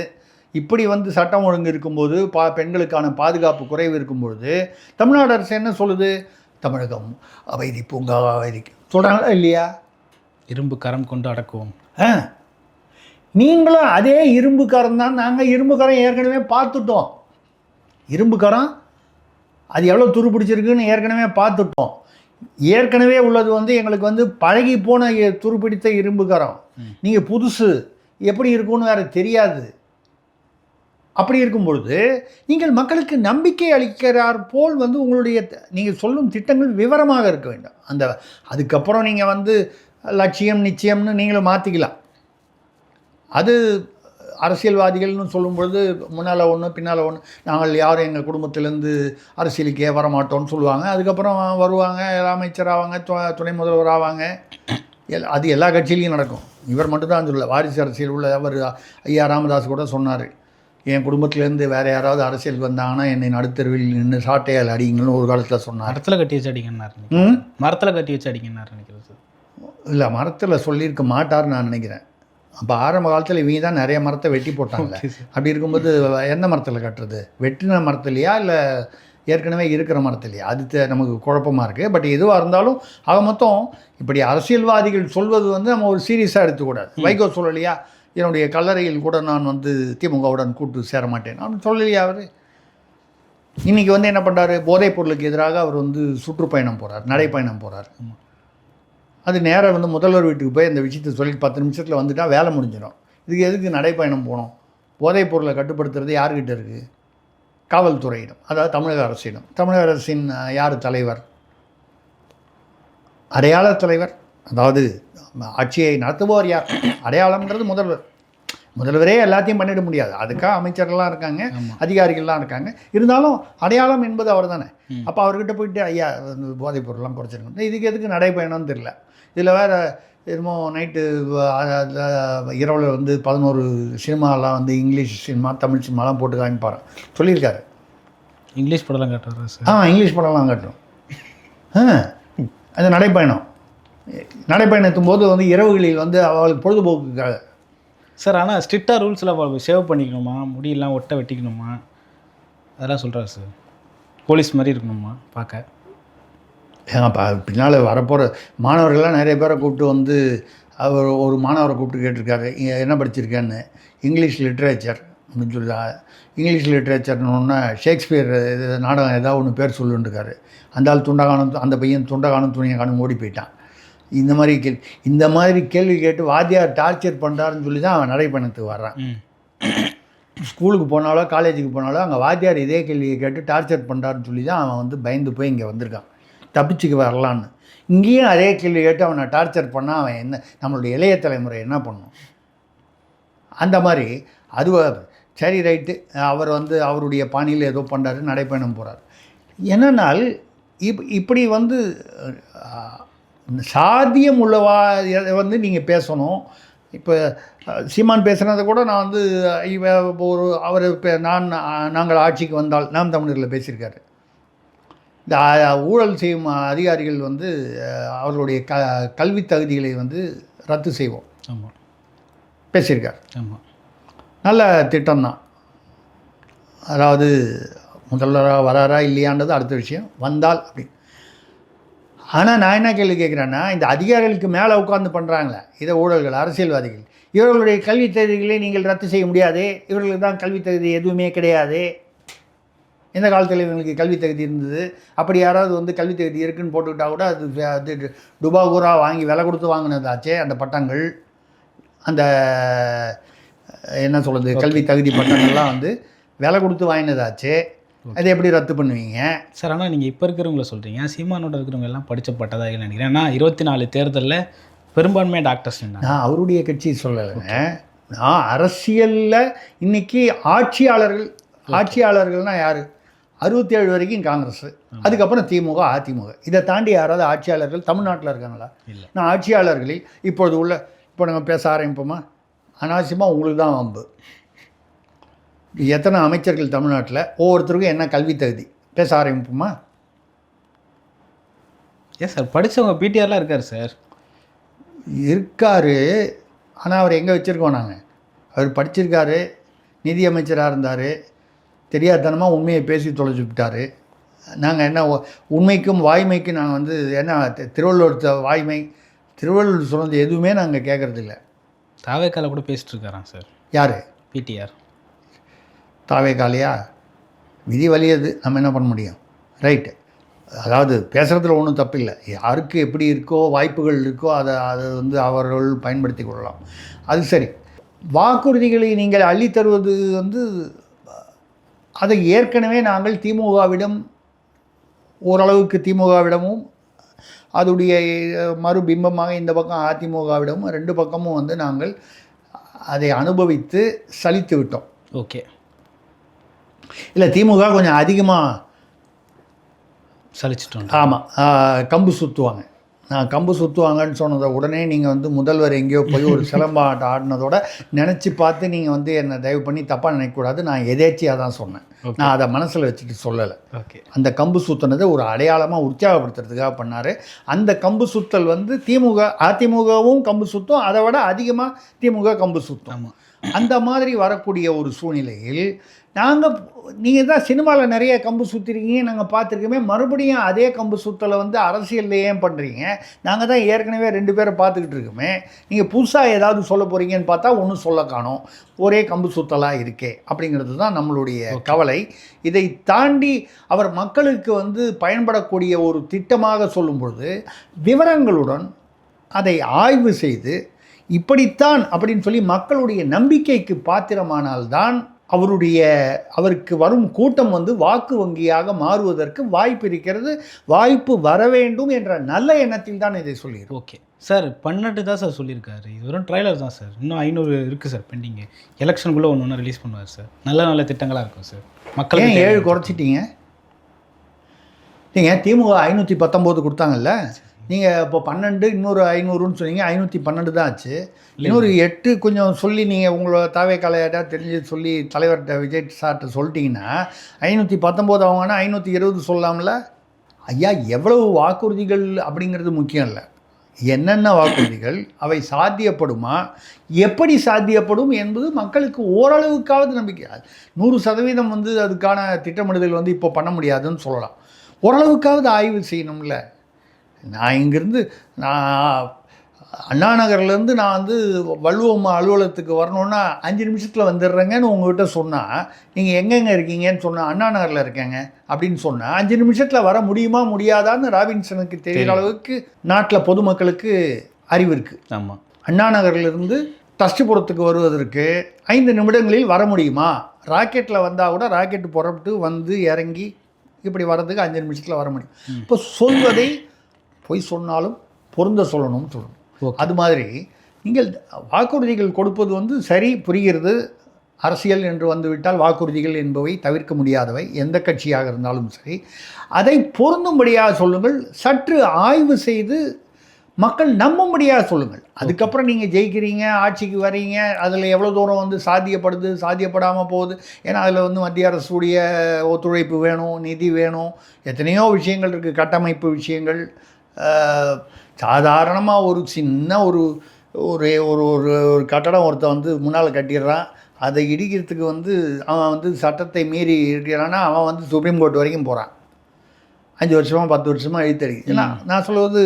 இப்படி வந்து சட்டம் ஒழுங்கு இருக்கும்போது பெண்களுக்கான பாதுகாப்பு குறைவு இருக்கும்பொழுது தமிழ்நாடு அரசு என்ன சொல்லுது? தமிழகம் அமைதி பூங்கா அமைதிக்கு சொல்கிறாங்களா இல்லையா? இரும்பு கரம் கொண்டு அடக்குவோம். நீங்களும் அதே இரும்பு கரம் தான். நாங்கள் இரும்பு கரம் ஏற்கனவே பார்த்துட்டோம். இரும்பு கரம் அது எவ்வளோ துரு பிடிச்சிருக்குன்னு ஏற்கனவே பார்த்துட்டோம். ஏற்கனவே உள்ளது வந்து எங்களுக்கு வந்து பழகி போன துருப்பிடித்த இரும்பு கரம். நீங்கள் புதுசு எப்படி இருக்கும்னு வேறு தெரியாது. அப்படி இருக்கும் பொழுது நீங்கள் மக்களுக்கு நம்பிக்கை அளிக்கிறார் போல் வந்து உங்களுடைய நீங்கள் சொல்லும் திட்டங்கள் விவரமாக இருக்க வேண்டும். அதுக்கப்புறம் நீங்கள் வந்து லட்சியம் நிச்சயம்னு நீங்களும் மாற்றிக்கலாம். அது அரசியல்வாதிகள்னு சொல்லும் பொழுது முன்னால் ஒன்று பின்னால் ஒன்று, நாங்கள் யாரும் எங்கள் குடும்பத்திலேருந்து அரசியலுக்கே வரமாட்டோம்னு சொல்லுவாங்க. அதுக்கப்புறம் வருவாங்க, அமைச்சர் ஆவாங்க, துணை முதல்வர் ஆவாங்க. அது எல்லா கட்சியிலையும் நடக்கும். இவர் மட்டும்தான் சொல்லலை, வாரிசு அரசியல் உள்ள அவர் ஐயா ராமதாஸ் கூட சொன்னார், என் குடும்பத்திலேருந்து வேறு யாராவது அரசியலுக்கு வந்தாங்கன்னா என்னை நடுத்தருவில் நின்று சாட்டையால் அடிங்கன்னு ஒரு காலத்தில் சொன்னார். மரத்தில் கட்டி வச்சு அடிங்கன்னார். மரத்தில் கட்டி வச்சு அடிங்கன்னார் நினைக்கிறேன் சார். இல்லை, மரத்தில் சொல்லியிருக்க மாட்டார்னு நான் நினைக்கிறேன். அப்போ ஆரம்ப காலத்தில் இவங்க தான் நிறைய மரத்தை வெட்டி போட்டாங்க. அப்படி இருக்கும்போது எந்த மரத்தில் கட்டுறது? வெட்டின மரத்துலையா இல்லை ஏற்கனவே இருக்கிற மரத்திலேயே அது நமக்கு குழப்பமாக இருக்குது. பட் எதுவாக இருந்தாலும் ஆக மொத்தம் இப்படி அரசியல்வாதிகள் சொல்வது வந்து நம்ம ஒரு சீரியஸாக எடுத்துக்கூடாது. வைகோ சொல்லலையா, என்னுடைய கல்லறையில் கூட நான் வந்து திமுகவுடன் கூட்டு சேர மாட்டேன் அப்படின்னு சொல்லலையா அவர்? இன்றைக்கி வந்து என்ன பண்ணுறாரு, போதைப் பொருளுக்கு எதிராக அவர் வந்து சுற்றுப்பயணம் போகிறார், நடைப்பயணம் போகிறார். அது நேராக வந்து முதல்வர் வீட்டுக்கு போய் அந்த விஷயத்தை சொல்லி 10 நிமிஷத்தில் வந்துட்டால் வேலை முடிஞ்சிடும். இதுக்கு எதுக்கு நடைப்பயணம் போகணும்? போதைப் பொருளை கட்டுப்படுத்துறது யார்கிட்ட இருக்குது? காவல்துறையிடம், அதாவது தமிழக அரசிடம். தமிழக அரசின் யார் தலைவர்? அடையாள தலைவர். அதாவது ஆட்சியை நடத்துபவர் யார்? அடையாளம்ன்றது முதல்வர். முதல்வரே எல்லாத்தையும் பண்ணிட முடியாது, அதுக்காக அமைச்சர்கள்லாம் இருக்காங்க, அதிகாரிகள்லாம் இருக்காங்க. இருந்தாலும் அடையாளம் என்பது அவர் தானே. அப்போ அவர்கிட்ட போயிட்டு ஐயா போதைப் பொருள்லாம் குறைச்சிருக்கணும், இதுக்கு எதுக்கு நடைப்பயணம்னு தெரியல. இதில் வேறு என்னமோ நைட்டு இரவில் வந்து 11 சினிமாலாம் வந்து இங்கிலீஷ் சினிமா, தமிழ் சினிமாலாம் போட்டு காமிப்பாரு சொல்லியிருக்காரு. இங்கிலீஷ் படம்லாம் காட்டுறாரு சார். இங்கிலீஷ் படம்லாம் காட்டும். அது நடைப்பயணம். நடைப்பயணத்தும் போது வந்து இரவுகளில் வந்து அவளுக்கு பொழுதுபோக்குக்காக சார். ஆனால் ஸ்ட்ரிக்டாக ரூல்ஸில் ஷேவ் பண்ணிக்கணுமா, முடியெல்லாம் ஒட்ட வெட்டிக்கணுமா, அதெல்லாம் சொல்கிறாரு சார். போலீஸ் மாதிரி இருக்கணுமா பார்க்க. ஏங்கப்பா பின்னால் வரப்போகிற மாணவர்கள்லாம் நிறைய பேரை கூப்பிட்டு வந்து அவர் ஒரு மாணவரை கூப்பிட்டு கேட்டிருக்காரு, என்ன படிச்சிருக்கேன்னு. இங்கிலீஷ் லிட்ரேச்சர் அப்படின்னு சொல்லி, இங்கிலீஷ் லிட்ரேச்சர்னு ஷேக்ஸ்பியர் நாடகம் ஏதாவது ஒன்று பேர் சொல்லுன்ருக்காரு. அந்த ஆள் துண்டகானம், அந்த பையன் துண்டகானம் துணியை காணும் ஓடி போயிட்டான். இந்த மாதிரி கேள்வி கேட்டு வாத்தியார் டார்ச்சர் பண்ணுறாருன்னு சொல்லி தான் அவன் நடைப்பயணத்துக்கு வர்றான். ஸ்கூலுக்கு போனாலோ காலேஜுக்கு போனாலோ அங்கே வாத்தியார் இதே கேள்வியை கேட்டு டார்ச்சர் பண்ணுறாருன்னு சொல்லி தான் அவன் வந்து பயந்து போய் இங்கே வந்திருக்கான், தப்பிச்சுக்கு வரலான்னு. இங்கேயும் அதே கேள்வி கேட்டு அவனை டார்ச்சர் பண்ணால் அவன் என்ன, நம்மளுடைய இளைய தலைமுறை என்ன பண்ணும்? அந்த மாதிரி அது சரி ரைட்டு, அவர் வந்து அவருடைய பாணியில் ஏதோ பண்ணுறாரு, நடைப்பயணம் போகிறார். என்னன்னால் இப்படி வந்து சாத்தியம் உள்ளவா வந்து நீங்கள் பேசணும். இப்போ சீமான் பேசுகிறத கூட நான் வந்து ஒரு அவர் நாங்கள் ஆட்சிக்கு வந்தால் நாம் தமிழரில் பேசியிருக்காரு. இந்த ஊழல் செய்யும் அதிகாரிகள் வந்து அவர்களுடைய கல்வி தகுதிகளை வந்து ரத்து செய்வோம் பேசியிருக்கார். நல்ல திட்டம்தான். அதாவது முதல்வராக வராரா இல்லையான்றது அடுத்த விஷயம், வந்தால் அப்படி. ஆனால் நான் என்ன கேள்வி கேட்குறேன்னா, இந்த அதிகாரிகளுக்கு மேலே உட்கார்ந்து பண்ணுறாங்களே இதை ஊழல்கள், அரசியல்வாதிகள், இவர்களுடைய கல்வி தகுதிகளை நீங்கள் ரத்து செய்ய முடியாது. இவர்களுக்கு தான் கல்வி தகுதி எதுவுமே கிடையாது. எந்த காலத்தில் இவங்களுக்கு கல்வி தகுதி இருந்தது? அப்படி யாராவது வந்து கல்வி தகுதி இருக்குதுன்னு போட்டுக்கிட்டால் கூட அது டுபாகூரா வாங்கி விலை கொடுத்து வாங்கினதாச்சே அந்த பட்டங்கள். அந்த என்ன சொல்கிறது, கல்வி தகுதி பட்டங்கள்லாம் வந்து விலை கொடுத்து வாங்கினதாச்சே. அதை எப்படி ரத்து பண்ணுவீங்க சார்? ஆனால் நீங்கள் இப்போ இருக்கிறவங்கள சொல்கிறீங்க, சீமானோட இருக்கிறவங்க எல்லாம் படித்த பட்டதாக நினைக்கிறேன். ஏன்னா 24 தேர்தலில் பெரும்பான்மையாக டாக்டர்ஸ். நான் அவருடைய கட்சி சொல்லலைங்க, நான் அரசியலில் இன்றைக்கி ஆட்சியாளர்கள்னால் யார்? 67 வரைக்கும் காங்கிரஸ், அதுக்கப்புறம் திமுக, அதிமுக. இதை தாண்டி யாராவது ஆட்சியாளர்கள் தமிழ்நாட்டில் இருக்காங்களா? இல்லை. நான் ஆட்சியாளர்களில் இப்போ நம்ம பேச ஆரம்பிப்போமா? அனாவசியமாக உங்களுக்கு தான் வம்பு. எத்தனை அமைச்சர்கள் தமிழ்நாட்டில், ஒவ்வொருத்தருக்கும் என்ன கல்வி தகுதி, பேச ஆரம்பிப்போமா? ஏன் சார், படித்தவங்க பிடிஆர்லாம் இருக்கார் சார். இருக்கார், ஆனால் அவர் எங்கே வச்சுருக்கோம் நாங்கள்? அவர் படிச்சிருக்காரு, நிதி அமைச்சராக இருந்தார், தெரியாதனமாக உண்மையை பேசி தொலைச்சி விட்டார். நாங்கள் என்ன உண்மைக்கும் வாய்மைக்கும் நாங்கள் வந்து என்ன திருவள்ளுவர் வாய்மை, திருவள்ளுவர் சொன்னது எதுவுமே நாங்கள் கேட்குறதில்ல. தாவேக்கால கூட பேசிட்டு இருக்காராம் சார். யார்? பிடிஆர். தாவேக்காலையா? விதி வலியது, நம்ம என்ன பண்ண முடியும்? ரைட்டு. அதாவது பேசுகிறதுல ஒன்றும் தப்பில்லை. யாருக்கு எப்படி இருக்கோ, வாய்ப்புகள் இருக்கோ அதை வந்து அவர்கள் பயன்படுத்தி கொள்ளலாம். அது சரி. வாக்குறுதிகளை நீங்கள் அள்ளித்தருவது வந்து அதை ஏற்கனவே நாங்கள் திமுகவிடம் ஓரளவுக்கு, திமுகவிடமும் அதுடைய மறுபிம்பமாக இந்த பக்கம் அதிமுகவிடமும் 2 பக்கமும் வந்து நாங்கள் அதை அனுபவித்து சலித்து விட்டோம். ஓகே. இல்லை, திமுக கொஞ்சம் அதிகமாக சலிச்சிட்டோம். ஆமாம், கம்பு சுற்றுவாங்க. நான் கம்பு சுற்றுவாங்கன்னு சொன்னதை உடனே நீங்கள் வந்து முதல்வர் எங்கேயோ போய் ஒரு சிலம்பாட்டம் ஆடினதோட நினச்சி பார்த்து நீங்கள் வந்து என்னை தயவு பண்ணி தப்பாக நினைக்கக்கூடாது. நான் எதேச்சியாக தான் சொன்னேன், நான் அதை மனசில் வச்சுட்டு சொல்லலை. ஓகே. அந்த கம்பு சுற்றினதை ஒரு அடையாளமாக உற்சாகப்படுத்துறதுக்காக பண்ணார். அந்த கம்பு சுத்தல் வந்து அதிமுகவும் கம்பு சுற்றும், அதை விட அதிகமாக திமுக கம்பு சுற்றும். அந்த மாதிரி வரக்கூடிய ஒரு சூழ்நிலையில் நீங்கள் தான் சினிமாவில் நிறைய கம்பு சுற்றிருக்கீங்க, நாங்கள் பார்த்துருக்கோமே, மறுபடியும் அதே கம்பு சுற்றலை வந்து அரசியலில் ஏன் பண்ணுறீங்க? நாங்கள் தான் ஏற்கனவே 2 பேரை பார்த்துக்கிட்டு இருக்கோமே, நீங்கள் புதுசாக ஏதாவது சொல்ல போகிறீங்கன்னு பார்த்தா ஒன்றும் சொல்ல காணோம், ஒரே கம்பு சுற்றலாக இருக்கே அப்படிங்கிறது தான் நம்மளுடைய கவலை. இதை தாண்டி அவர் மக்களுக்கு வந்து பயன்படக்கூடிய ஒரு திட்டமாக சொல்லும் பொழுது விவரங்களுடன் அதை ஆய்வு செய்து இப்படித்தான் அப்படின்னு சொல்லி மக்களுடைய நம்பிக்கைக்கு பாத்திரமானால்தான் அவருக்கு வரும் கூட்டம் வந்து வாக்கு வங்கியாக மாறுவதற்கு வாய்ப்பு இருக்கிறது. வாய்ப்பு வர வேண்டும் என்ற நல்ல எண்ணத்தில் தான் இதை சொல்லிடுறோம். ஓகே சார், 12 தான் சார் சொல்லியிருக்காரு. இது வெறும் ட்ரைலர் தான் சார். இன்னும் 500 இருக்குது சார் பெண்டிங்கு. எலெக்ஷனுக்குள்ளே ஒன்று ரிலீஸ் பண்ணுவார் சார். நல்ல திட்டங்களாக இருக்கும் சார். மக்கள் ஏன் 7 குறைச்சிட்டீங்க? நீங்கள் திமுக 519 கொடுத்தாங்கல்ல, நீங்கள் இப்போ 12 இன்னொரு 500ன்னு சொன்னீங்க, 512 தான் ஆச்சு. இன்னொரு 8 கொஞ்சம் சொல்லி நீங்கள் உங்களோட தாவே கலையாட்டா தெரிஞ்சு சொல்லி தலைவர்கிட்ட விஜய் சார்கிட்ட சொல்லிட்டீங்கன்னா 519 அவங்கன்னா 520 சொல்லலாம்ல. ஐயா, எவ்வளவு வாக்குறுதிகள் அப்படிங்கிறது முக்கியம் இல்லை, என்னென்ன வாக்குறுதிகள், அவை சாத்தியப்படுமா, எப்படி சாத்தியப்படும் என்பது மக்களுக்கு ஓரளவுக்காவது நம்பிக்கை. 100% வந்து அதுக்கான திட்டமிடுதல் வந்து இப்போ பண்ண முடியாதுன்னு சொல்லலாம். ஓரளவுக்காவது ஆய்வு செய்யணும்ல. நான் இங்கேருந்து அண்ணா நகர்லேருந்து நான் வந்து வள்ளுவம்மா அலுவலகத்துக்கு வரணுன்னா 5 நிமிஷத்தில் வந்துடுறேங்கன்னு உங்கள்கிட்ட சொன்னால், நீங்கள் எங்கெங்கே இருக்கீங்கன்னு சொன்னால் அண்ணா நகரில் இருக்கேங்க அப்படின்னு சொன்னால் 5 நிமிஷத்தில் வர முடியுமா முடியாதான்னு ராபின்சனுக்கு தெரிகிற அளவுக்கு நாட்டில் பொதுமக்களுக்கு அறிவு இருக்குது. ஆமாம். அண்ணா நகர்லேருந்து தஷ்டிபுரத்துக்கு வருவதற்கு 5 நிமிடங்களில் வர முடியுமா? ராக்கெட்டில் வந்தால் கூட ராக்கெட்டு புறப்பட்டு வந்து இறங்கி இப்படி வர்றதுக்கு 5 நிமிஷத்தில் வர முடியும். இப்போ சொல்வதை பொய் சொன்னாலும் பொருந்த சொல்லணும்னு சொல்லணும். அது மாதிரி நீங்கள் வாக்குறுதிகள் கொடுப்பது வந்து சரி, புரிகிறது. அரசியல் என்று வந்துவிட்டால் வாக்குறுதிகள் என்பவை தவிர்க்க முடியாதவை, எந்த கட்சியாக இருந்தாலும் சரி. அதை பொருந்தும்படியாக சொல்லுங்கள், சற்று ஆய்வு செய்து மக்கள் நம்பும்படியாக சொல்லுங்கள். அதுக்கப்புறம் நீங்கள் ஜெயிக்கிறீங்க, ஆட்சிக்கு வரீங்க, அதில் எவ்வளோ தூரம் வந்து சாத்தியப்படுது, சாத்தியப்படாமல் போகுது. ஏன்னா அதில் வந்து மத்திய அரசுடைய ஒத்துழைப்பு வேணும், நிதி வேணும், எத்தனையோ விஷயங்கள் இருக்குது, கட்டமைப்பு விஷயங்கள். சாதாரணமாக ஒரு சின்ன ஒரு ஒரு கட்டடம் ஒருத்தன் வந்து முன்னால் கட்டிடுறான், அதை இடிக்கிறதுக்கு வந்து அவன் வந்து சட்டத்தை மீறி இருக்கிறான்னா அவன் வந்து சுப்ரீம் கோர்ட் வரைக்கும் போகிறான். 5 வருஷமாக 10 வருஷமாக இழுத்தடி. ஏன்னா நான் சொல்வது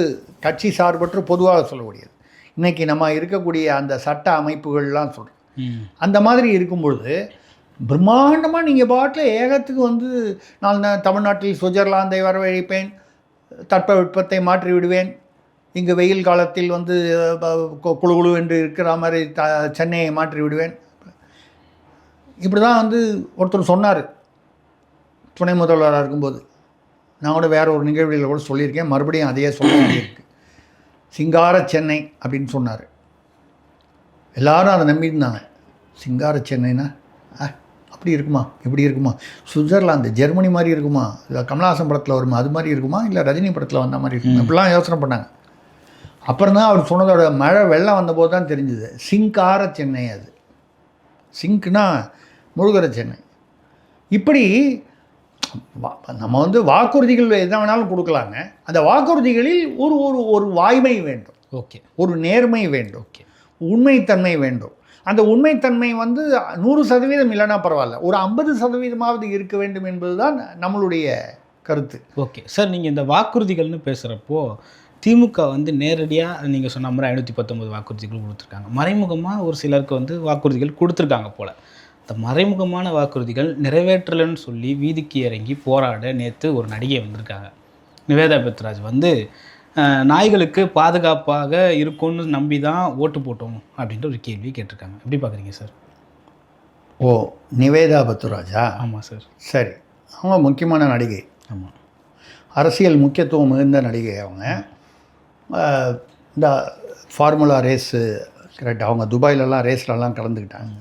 கட்சி சார்பற்று பொதுவாக சொல்லக்கூடியது. இன்றைக்கி நம்ம இருக்கக்கூடிய அந்த சட்ட அமைப்புகள்லாம் சொல்கிறேன். அந்த மாதிரி இருக்கும்பொழுது பிரம்மாண்டமாக நீங்கள் பாட்டில் ஏகத்துக்கு வந்து நான் தமிழ்நாட்டில் சுவிட்சர்லாந்தை வரவழைப்பேன், தட்பவெப்பத்தை மாற்றி விடுவேன், இங்கே வெயில் காலத்தில் வந்து குழு என்று இருக்கிற மாதிரி சென்னையை மாற்றி விடுவேன், இப்படி தான் வந்து ஒருத்தர் சொன்னார் துணை முதல்வராக இருக்கும்போது. நான் கூட வேறு ஒரு நிகழ்வில் கூட சொல்லியிருக்கேன், மறுபடியும் அதையே சொல்ல வேண்டியிருக்கு. சிங்கார சென்னை அப்படின்னு சொன்னார். எல்லாரும் அதை நம்பியிருந்தாங்க. சிங்கார சென்னைனா அப்படி இருக்குமா, இப்படி இருக்குமா, சுவிட்சர்லாந்து ஜெர்மனி மாதிரி இருக்குமா, இல்லை கமலஹாசன் படத்தில் வருமா அது மாதிரி இருக்குமா, இல்லை ரஜினி படத்தில் வந்த மாதிரி இருக்குமா, இப்படிலாம் யோசனை பண்ணாங்க. அப்புறம் தான் அவர் சொன்னதோட மழை வெள்ளம் வந்தபோது தான் தெரிஞ்சுது சிங்கார சென்னை. அது சிங்க்னா முழுகிற சென்னை. இப்படி நம்ம வந்து வாக்குறுதிகள் எதை வேணாலும் கொடுக்கலாங்க. அந்த வாக்குறுதிகளில் ஒரு ஒரு ஒரு வாய்மை வேண்டும், ஓகே, ஒரு நேர்மை வேண்டும், ஓகே, உண்மைத்தன்மை வேண்டும். அந்த உண்மைத்தன்மை வந்து 100% இல்லைன்னா பரவாயில்ல, ஒரு 50% இருக்க வேண்டும் என்பது தான் நம்மளுடைய கருத்து. ஓகே சார், நீங்கள் இந்த வாக்குறுதிகள்னு பேசுகிறப்போ திமுக வந்து நேரடியாக நீங்கள் சொன்ன மாதிரி 519 வாக்குறுதிகள் கொடுத்துருக்காங்க. மறைமுகமாக ஒரு சிலருக்கு வந்து வாக்குறுதிகள் கொடுத்துருக்காங்க போல். இந்த மறைமுகமான வாக்குறுதிகள் நிறைவேற்றலைன்னு சொல்லி வீதிக்கு இறங்கி போராட நேற்று ஒரு நடிகை வந்திருக்காங்க. நிவேதா பெத்ராஜ் வந்து நாய்களுக்கு பாதுகாப்பாக இருக்கும்னு நம்பி தான் ஓட்டு போட்டோம் அப்படின்ற ஒரு கேள்வி கேட்டிருக்காங்க. எப்படி பார்க்குறீங்க சார்? ஓ, நிவேதா பெத்ராஜா? ஆமாம் சார். சரி, அவங்க முக்கியமான நடிகை. ஆமாம், அரசியல் முக்கியத்துவம் மிகுந்த நடிகை அவங்க. இந்த ஃபார்முலா ரேஸு கரெக்ட், அவங்க துபாயிலலாம் ரேஸ்லலாம் கலந்துக்கிட்டாங்க,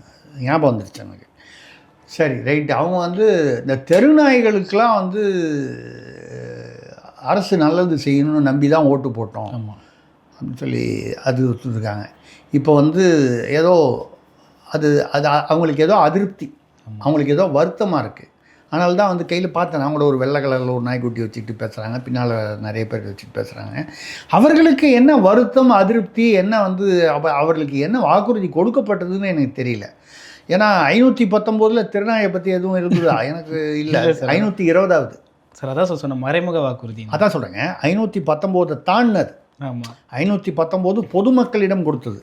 ஞாபகம் வந்துடுச்சு எனக்கு. சரி, ரைட்டு. அவங்க வந்து இந்த தெருநாய்களுக்கெலாம் வந்து அரசு நல்லது செய்யணும்னு நம்பி தான் ஓட்டு போட்டோம் அப்படின்னு சொல்லி அது கொடுத்துருக்காங்க. இப்போ வந்து ஏதோ அது அவங்களுக்கு ஏதோ அதிருப்தி, அவங்களுக்கு ஏதோ வருத்தமாக இருக்குது. அதனால தான் வந்து கையில் பார்த்தேன், அவங்களோட ஒரு வெள்ளை கலரில் ஒரு நாய்க்குட்டி வச்சுக்கிட்டு பேசுகிறாங்க, பின்னால் நிறைய பேர் வச்சுட்டு பேசுகிறாங்க. அவர்களுக்கு என்ன வருத்தம், அதிருப்தி என்ன, வந்து அவர்களுக்கு என்ன வாக்குறுதி கொடுக்கப்பட்டதுன்னு எனக்கு தெரியல. ஏன்னா 519 திருநாயை பற்றி எதுவும் இருந்ததா? எனக்கு இல்லை. 520வது சார். அதான் சார் சொன்ன மறைமுக வாக்குறுதி. அதான் சொல்கிறேங்க, 519 தாண்டினது. ஆமாம், 519 பொதுமக்களிடம் கொடுத்தது.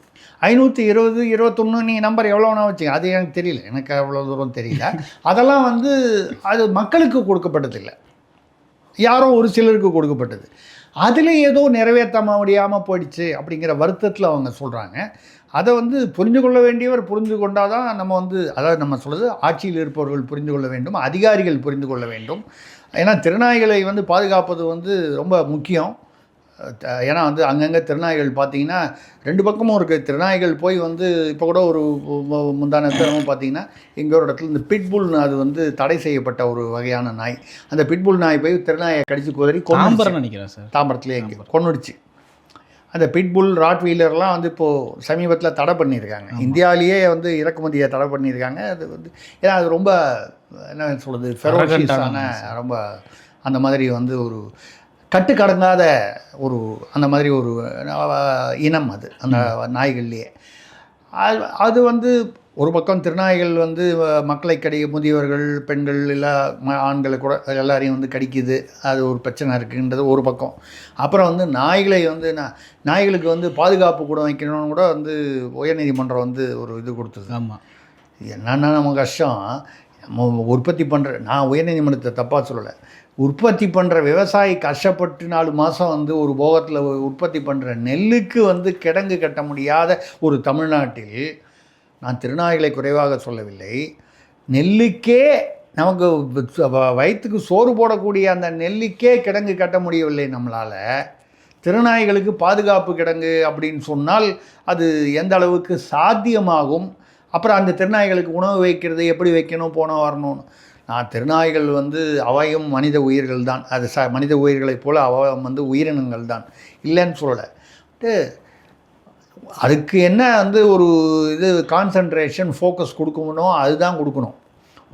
520, 21 நீங்கள் நம்பர் எவ்வளோனா வச்சுங்க, அது எனக்கு தெரியல, எனக்கு அவ்வளோ தூரம் தெரியல. அதெல்லாம் வந்து அது மக்களுக்கு கொடுக்கப்பட்டதில்லை, யாரோ ஒரு சிலருக்கு கொடுக்கப்பட்டது. அதில் ஏதோ நிறைவேற்ற முடியாமல் போயிடுச்சு அப்படிங்கிற வருத்தத்தில் அவங்க சொல்கிறாங்க. அதை வந்து புரிந்து கொள்ள வேண்டியவர் புரிந்து கொண்டால் தான் நம்ம வந்து, அதாவது நம்ம சொல்கிறது ஆட்சியில் இருப்பவர்கள் புரிந்து கொள்ள வேண்டும், அதிகாரிகள் புரிந்து கொள்ள வேண்டும். ஏன்னா திருநாய்களை வந்து பாதுகாப்பது வந்து ரொம்ப முக்கியம். ஏன்னா வந்து அங்கங்கே திருநாய்கள் பார்த்தீங்கன்னா 2 பக்கமும் இருக்குது. திருநாய்கள் போய் வந்து இப்போ கூட ஒரு முந்தான தினமும் பார்த்தீங்கன்னா எங்கே ஒரு இடத்துல இந்த பிட்புல்னு, அது வந்து தடை செய்யப்பட்ட ஒரு வகையான நாய், அந்த பிட்புல் நாய் போய் திருநாயை கடிச்சு குதறி தாம்பரம் நினைக்கிறேன் சார், தாம்பரத்துலேயே எங்கே கொன்னுடுச்சு. அந்த பிட்புல் ராட்வீலர்லாம் வந்து இப்போது சமீபத்தில் தடை பண்ணியிருக்காங்க. இந்தியாவிலேயே வந்து இறக்குமதியை தடை பண்ணியிருக்காங்க. அது வந்து ஏன்னா அது ரொம்ப என்ன சொல்கிறது, ஃபெரோஷியஸான, ரொம்ப அந்த மாதிரி வந்து ஒரு கட்டுக்கடங்காத ஒரு அந்த மாதிரி ஒரு இனம் அது, அந்த நாய்கள்லேயே. அது வந்து ஒரு பக்கம் திருநாய்கள் வந்து மக்களை முதியவர்கள், பெண்கள், எல்லா ஆண்களை கூட எல்லாரையும் வந்து கடிக்குது, அது ஒரு பிரச்சனை இருக்குன்றது ஒரு பக்கம். அப்புறம் வந்து நாய்களை வந்து நாய்களுக்கு வந்து பாதுகாப்பு கூட வைக்கணும்னு கூட வந்து உயர்நீதிமன்றம் வந்து ஒரு இது கொடுத்தது. ஆமாம், என்னென்னா நம்ம கஷ்டம், நம்ம உற்பத்தி பண்ணுற, நான் உயர்நீதிமன்றத்தை தப்பாக சொல்லலை, உற்பத்தி பண்ணுற விவசாயி கஷ்டப்பட்டு 4 மாதம் வந்து ஒரு போகத்தில் உற்பத்தி பண்ணுற நெல்லுக்கு வந்து கிடங்கு கட்ட முடியாத ஒரு தமிழ்நாட்டில், நான் திருநாய்களை குறைவாக சொல்லவில்லை, நெல்லுக்கே நமக்கு வயிற்றுக்கு சோறு போடக்கூடிய அந்த நெல்லுக்கே கிடங்கு கட்ட முடியவில்லை நம்மளால். திருநாய்களுக்கு பாதுகாப்பு கிடங்கு அப்படின்னு சொன்னால் அது எந்த அளவுக்கு சாத்தியமாகும்? அப்புறம் அந்த திருநாய்களுக்கு உணவு வைக்கிறது எப்படி வைக்கணும், போனோம் வரணும்னு. நான் திருநாய்கள் வந்து அவையும் மனித உயிர்கள் தான், அது மனித உயிர்களைப் போல் அவை வந்து உயிரினங்கள் தான், இல்லைன்னு சொல்லலை. அதுக்கு என்ன வந்து ஒரு இது கான்சன்ட்ரேஷன், ஃபோக்கஸ் கொடுக்கணும், அதுதான் கொடுக்கணும்.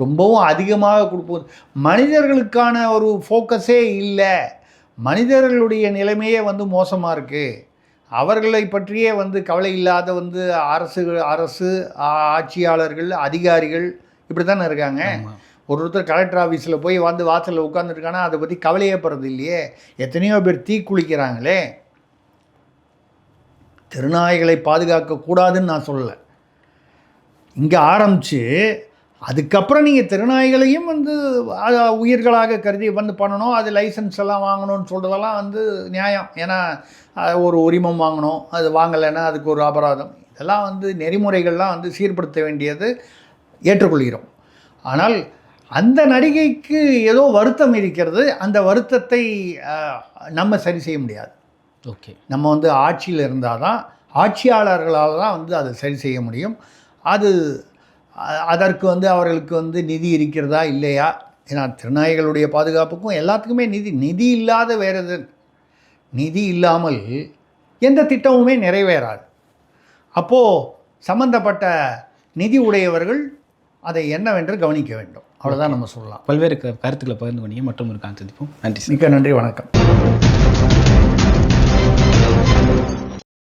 ரொம்பவும் அதிகமாக கொடுப்போம். மனிதர்களுக்கான ஒரு ஃபோக்கஸே இல்லை. மனிதர்களுடைய நிலைமையே வந்து மோசமாக இருக்குது. அவர்களை பற்றியே வந்து கவலை இல்லாத வந்து அரசு ஆட்சியாளர்கள், அதிகாரிகள் இப்படி தானே இருக்காங்க. ஒருத்தர் கலெக்டர் ஆஃபீஸில் போய் வந்து வாசலில் உட்காந்துருக்கானா அதை பற்றி கவலையே படுறது இல்லையே. எத்தனையோ பேர் தீ குளிக்கிறாங்களே. திருநாய்களை பாதுகாக்கக்கூடாதுன்னு நான் சொல்லலை, இங்கே ஆரம்பித்து அதுக்கப்புறம் நீங்கள் திருநாய்களையும் வந்து உயிர்களாக கருதி வந்து பண்ணணும், அது லைசன்ஸ் எல்லாம் வாங்கணும்னு சொல்கிறதெல்லாம் வந்து நியாயம். ஏன்னா ஒரு உரிமம் வாங்கணும், அது வாங்கலைன்னா அதுக்கு ஒரு அபராதம், இதெல்லாம் வந்து நெறிமுறைகள்லாம் வந்து சீர்படுத்த வேண்டியது ஏற்றுக்கொள்கிறோம். ஆனால் அந்த நடிகைக்கு ஏதோ வருத்தம் இருக்கிறது, அந்த வருத்தத்தை நம்ம சரி செய்ய முடியாது. ஓகே, நம்ம வந்து ஆட்சியில் இருந்தால் தான், ஆட்சியாளர்களால் தான் வந்து அதை சரி செய்ய முடியும். அதற்கு வந்து அவர்களுக்கு வந்து நிதி இருக்கிறதா இல்லையா? ஏன்னா திருநாய்களுடைய பாதுகாப்புக்கும் எல்லாத்துக்குமே நிதி இல்லாத வேறு எது, நிதி இல்லாமல் எந்த திட்டமுமே நிறைவேறாது. அப்போது சம்பந்தப்பட்ட நிதி உடையவர்கள் அதை என்னவென்று கவனிக்க வேண்டும். அவ்வளோதான் நம்ம சொல்லலாம். பல்வேறு கருத்துக்களை பகிர்ந்து கொண்டீங்க. மற்றும் இருக்காங்க சந்திப்போம். நன்றி. மிக்க நன்றி, வணக்கம்.